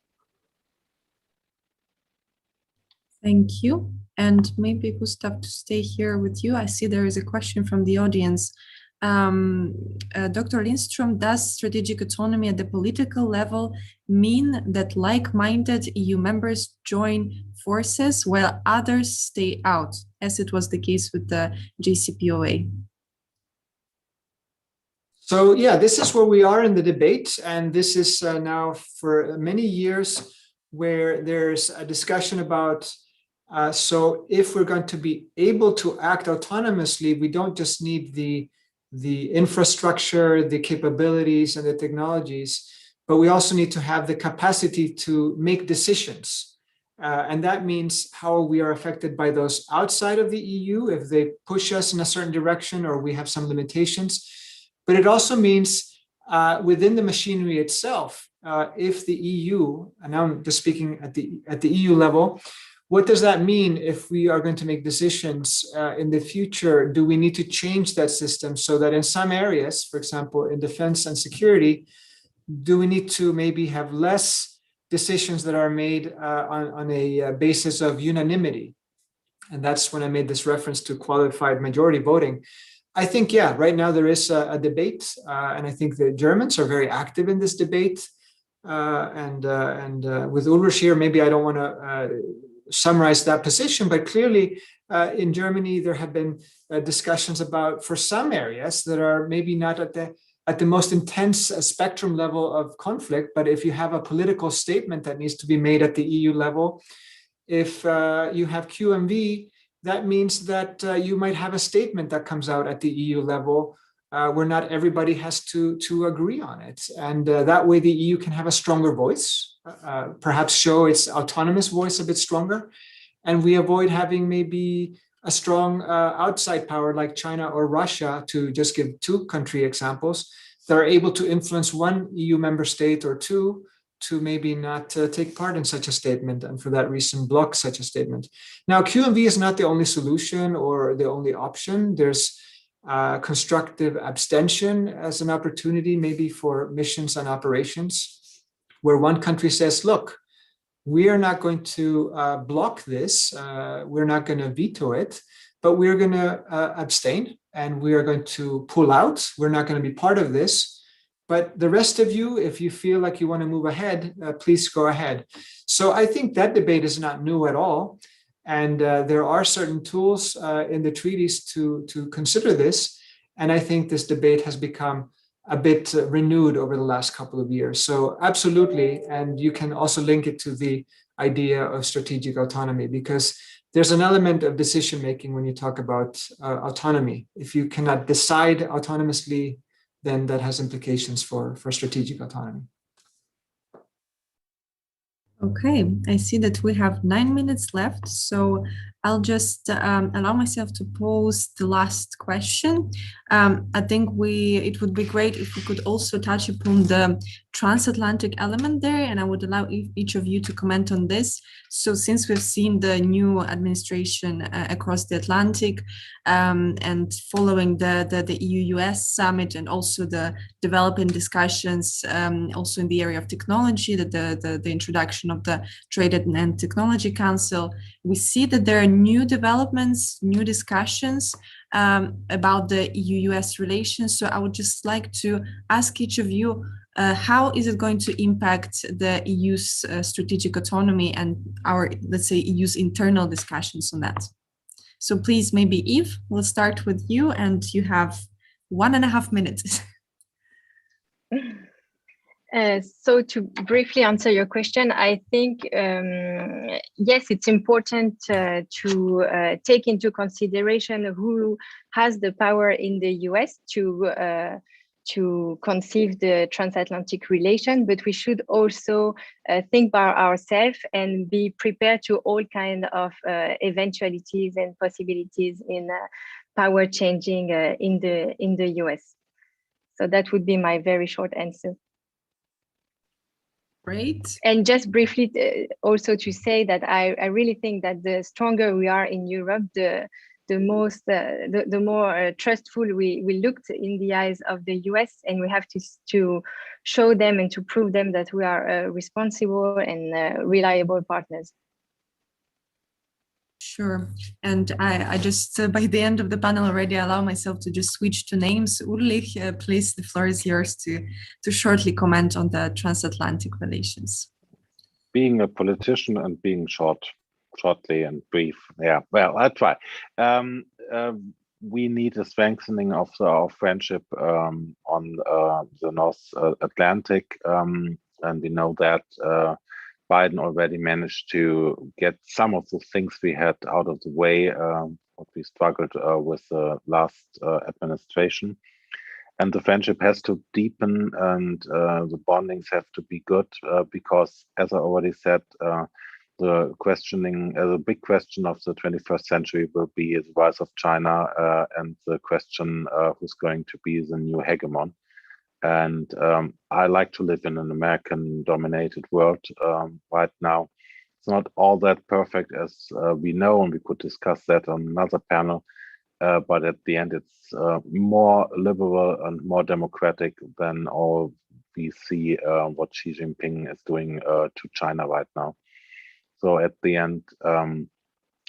Thank you. And maybe, Gustav, to stay here with you, I see there is a question from the audience. Dr. Lindström, does strategic autonomy at the political level mean that like-minded EU members join forces while others stay out, as it was the case with the JCPOA? So yeah, this is where we are in the debate. And this is now for many years where there's a discussion about so if we're going to be able to act autonomously, we don't just need the infrastructure, the capabilities, and the technologies, but we also need to have the capacity to make decisions. And that means how we are affected by those outside of the EU, if they push us in a certain direction or we have some limitations. But it also means within the machinery itself, if the EU, and now I'm just speaking at the EU level, what does that mean if we are going to make decisions in the future? Do we need to change that system so that in some areas, for example, in defense and security, do we need to maybe have less decisions that are made on a basis of unanimity? And that's when I made this reference to qualified majority voting. I think, yeah, right now there is a debate, and I think the Germans are very active in this debate. And with Ulrich here, maybe I don't want to summarize that position, but clearly in Germany, there have been discussions about, for some areas that are maybe not at the most intense spectrum level of conflict, but if you have a political statement that needs to be made at the EU level, if you have QMV, that means that you might have a statement that comes out at the EU level where not everybody has to agree on it. And that way the EU can have a stronger voice, perhaps show its autonomous voice a bit stronger. And we avoid having maybe a strong outside power like China or Russia, to just give two country examples, that are able to influence one EU member state or two to maybe not take part in such a statement, and for that reason block such a statement. Now, QMV is not the only solution or the only option. There's constructive abstention as an opportunity, maybe for missions and operations, where one country says, look, we are not going to block this, we're not going to veto it, but we're going to abstain and we are going to pull out. We're not going to be part of this. But the rest of you, if you feel like you want to move ahead, please go ahead. So I think that debate is not new at all. And there are certain tools in the treaties to consider this. And I think this debate has become a bit renewed over the last couple of years. So absolutely. And you can also link it to the idea of strategic autonomy, because there's an element of decision making when you talk about autonomy. If you cannot decide autonomously, then that has implications for strategic autonomy. Okay, I see that we have 9 minutes left, so I'll just allow myself to pose the last question. I think it would be great if we could also touch upon the transatlantic element there, and I would allow each of you to comment on this. So since we've seen the new administration across the Atlantic, and following the EU-US summit, and also the developing discussions also in the area of technology, the introduction of the Trade and Technology Council, we see that there are new developments, new discussions about the EU-US relations. So I would just like to ask each of you, how is it going to impact the EU's strategic autonomy and our, let's say, EU's internal discussions on that? So please, maybe Eve, we'll start with you, and you have 1.5 minutes. So to briefly answer your question, I think, yes, it's important to take into consideration who has the power in the US to conceive the transatlantic relation, but we should also think by ourselves and be prepared to all kinds of eventualities and possibilities in power changing in the US. So that would be my very short answer. Great. And just briefly also to say that I really think that the stronger we are in Europe, the more trustful we looked in the eyes of the US, and we have to show them and to prove them that we are responsible and reliable partners. Sure. And I just, by the end of the panel already, allow myself to just switch to names. Ulrich, please, the floor is yours to shortly comment on the transatlantic relations. Being a politician and being shortly and brief. Yeah, well, I'll try. We need a strengthening of our friendship on the North Atlantic. And we know that Biden already managed to get some of the things we had out of the way, what we struggled with the last administration. And the friendship has to deepen, and the bondings have to be good, because, as I already said, the big question of the 21st century will be the rise of China, and the question who's going to be the new hegemon. And I like to live in an American-dominated world right now. It's not all that perfect, as we know, and we could discuss that on another panel. But at the end, it's more liberal and more democratic than all we see what Xi Jinping is doing to China right now. So at the end,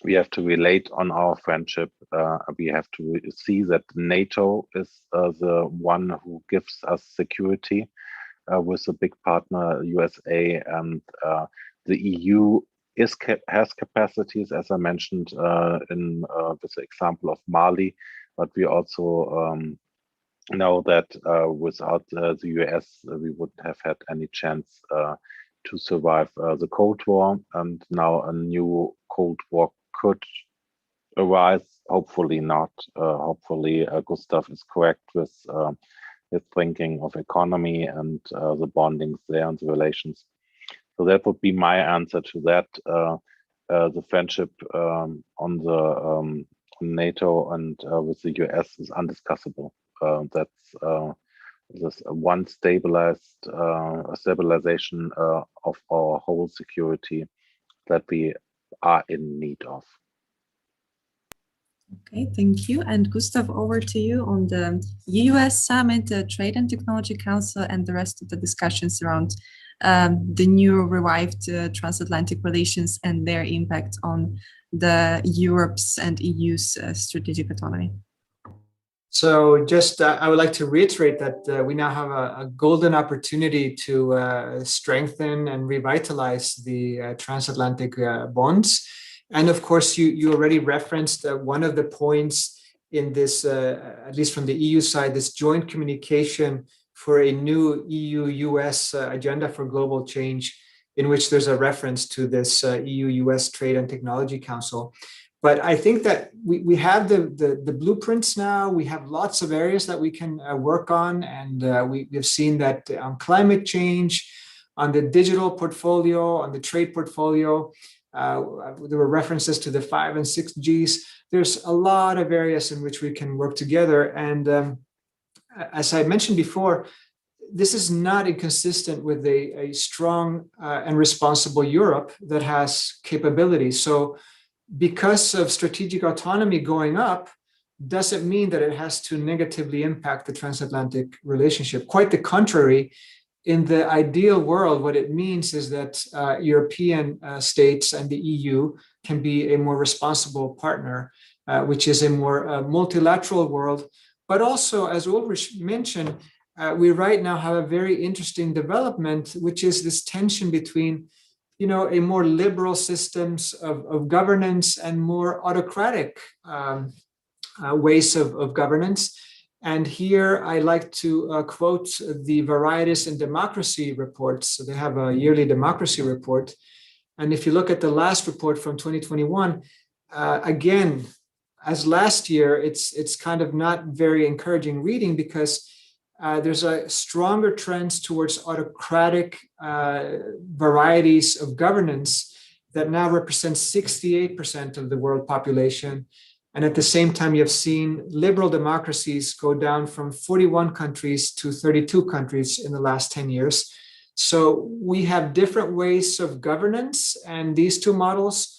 we have to relate on our friendship. We have to see that NATO is the one who gives us security with a big partner, USA, and the EU has capacities, as I mentioned in this example of Mali, but we also know that without the US, we wouldn't have had any chance to survive the Cold War, and now a new Cold War could arise. Hopefully not. Hopefully Gustav is correct with his thinking of economy and the bondings there and the relations. So that would be my answer to that. The friendship on NATO and with the US is undiscussable. That's this one stabilization of our whole security that we are in need of. Okay, thank you. And Gustav, over to you on the US Summit, the Trade and Technology Council, and the rest of the discussions around the new revived transatlantic relations and their impact on the Europe's and EU's strategic autonomy. So just, I would like to reiterate that we now have a golden opportunity to strengthen and revitalize the transatlantic bonds. And of course, you already referenced one of the points in this, at least from the EU side, this joint communication for a new EU-US agenda for global change, in which there's a reference to this EU-US Trade and Technology Council. But I think that we have the blueprints now. We have lots of areas that we can work on. And we've seen that on climate change, on the digital portfolio, on the trade portfolio. There were references to the 5 and 6 Gs. There's a lot of areas in which we can work together. And as I mentioned before, this is not inconsistent with a strong and responsible Europe that has capabilities. So because of strategic autonomy going up, doesn't mean that it has to negatively impact the transatlantic relationship. Quite the contrary. In the ideal world, what it means is that European states and the EU can be a more responsible partner, which is a more multilateral world. But also, as Ulrich mentioned, we right now have a very interesting development, which is this tension between, a more liberal systems of governance and more autocratic ways of governance. And here I like to quote the Varieties in Democracy reports. So they have a yearly democracy report. And if you look at the last report from 2021, again, as last year, it's kind of not very encouraging reading, because there's a stronger trends towards autocratic varieties of governance that now represent 68% of the world population. And at the same time, you've seen liberal democracies go down from 41 countries to 32 countries in the last 10 years. So we have different ways of governance, and these two models,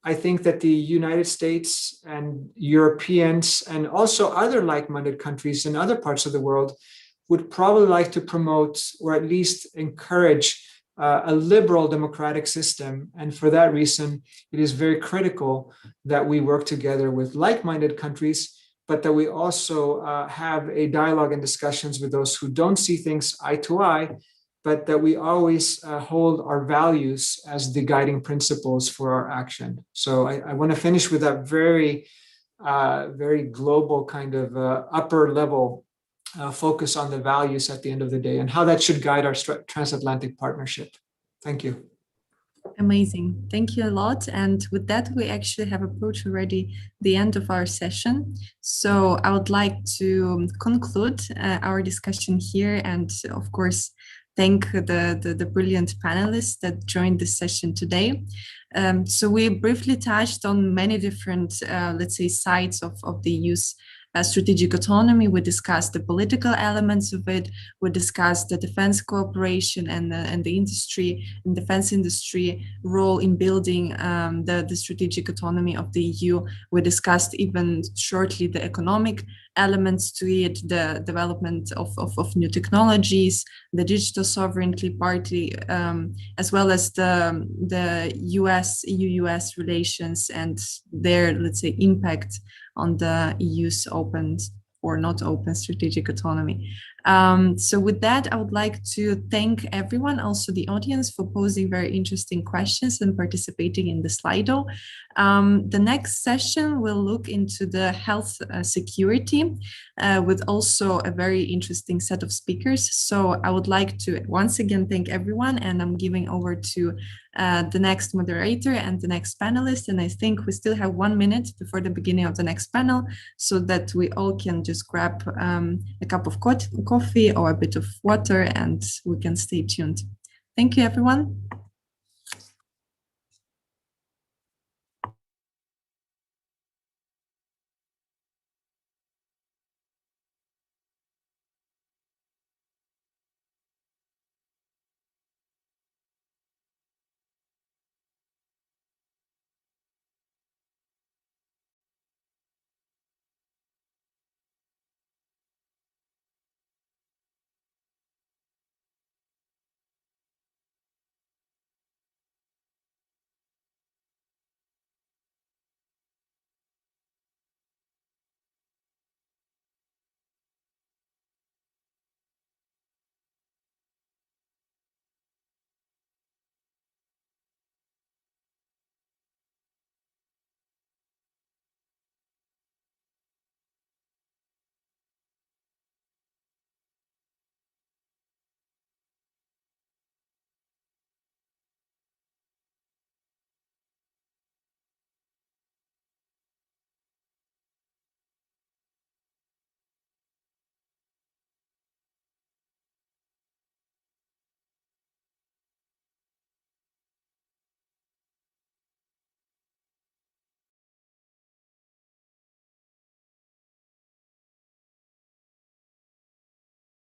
I think that the United States and Europeans and also other like-minded countries in other parts of the world would probably like to promote, or at least encourage, a liberal democratic system. And for that reason, it is very critical that we work together with like-minded countries, but that we also have a dialogue and discussions with those who don't see things eye to eye, but that we always hold our values as the guiding principles for our action. So I want to finish with that very, very global kind of upper level focus on the values at the end of the day and how that should guide our transatlantic partnership. Thank you. Amazing. Thank you a lot. And with that, we actually have approached already the end of our session. So I would like to conclude our discussion here, and of course, thank the brilliant panelists that joined this session today. So we briefly touched on many different, let's say, sides of the EU's strategic autonomy. We discussed the political elements of it. We discussed the defense cooperation and the industry and defense industry role in building the strategic autonomy of the EU. We discussed even shortly the economic elements to it, the development of new technologies, the digital sovereignty partly, as well as the EU-US relations and their, let's say, impact on the EU's open or not open strategic autonomy. So with that, I would like to thank everyone, also the audience, for posing very interesting questions and participating in the Slido. The next session will look into the health security with also a very interesting set of speakers. So I would like to once again thank everyone, and I'm giving over to the next moderator and the next panelist. And I think we still have 1 minute before the beginning of the next panel, so that we all can just grab a cup of coffee or a bit of water, and we can stay tuned. Thank you, everyone.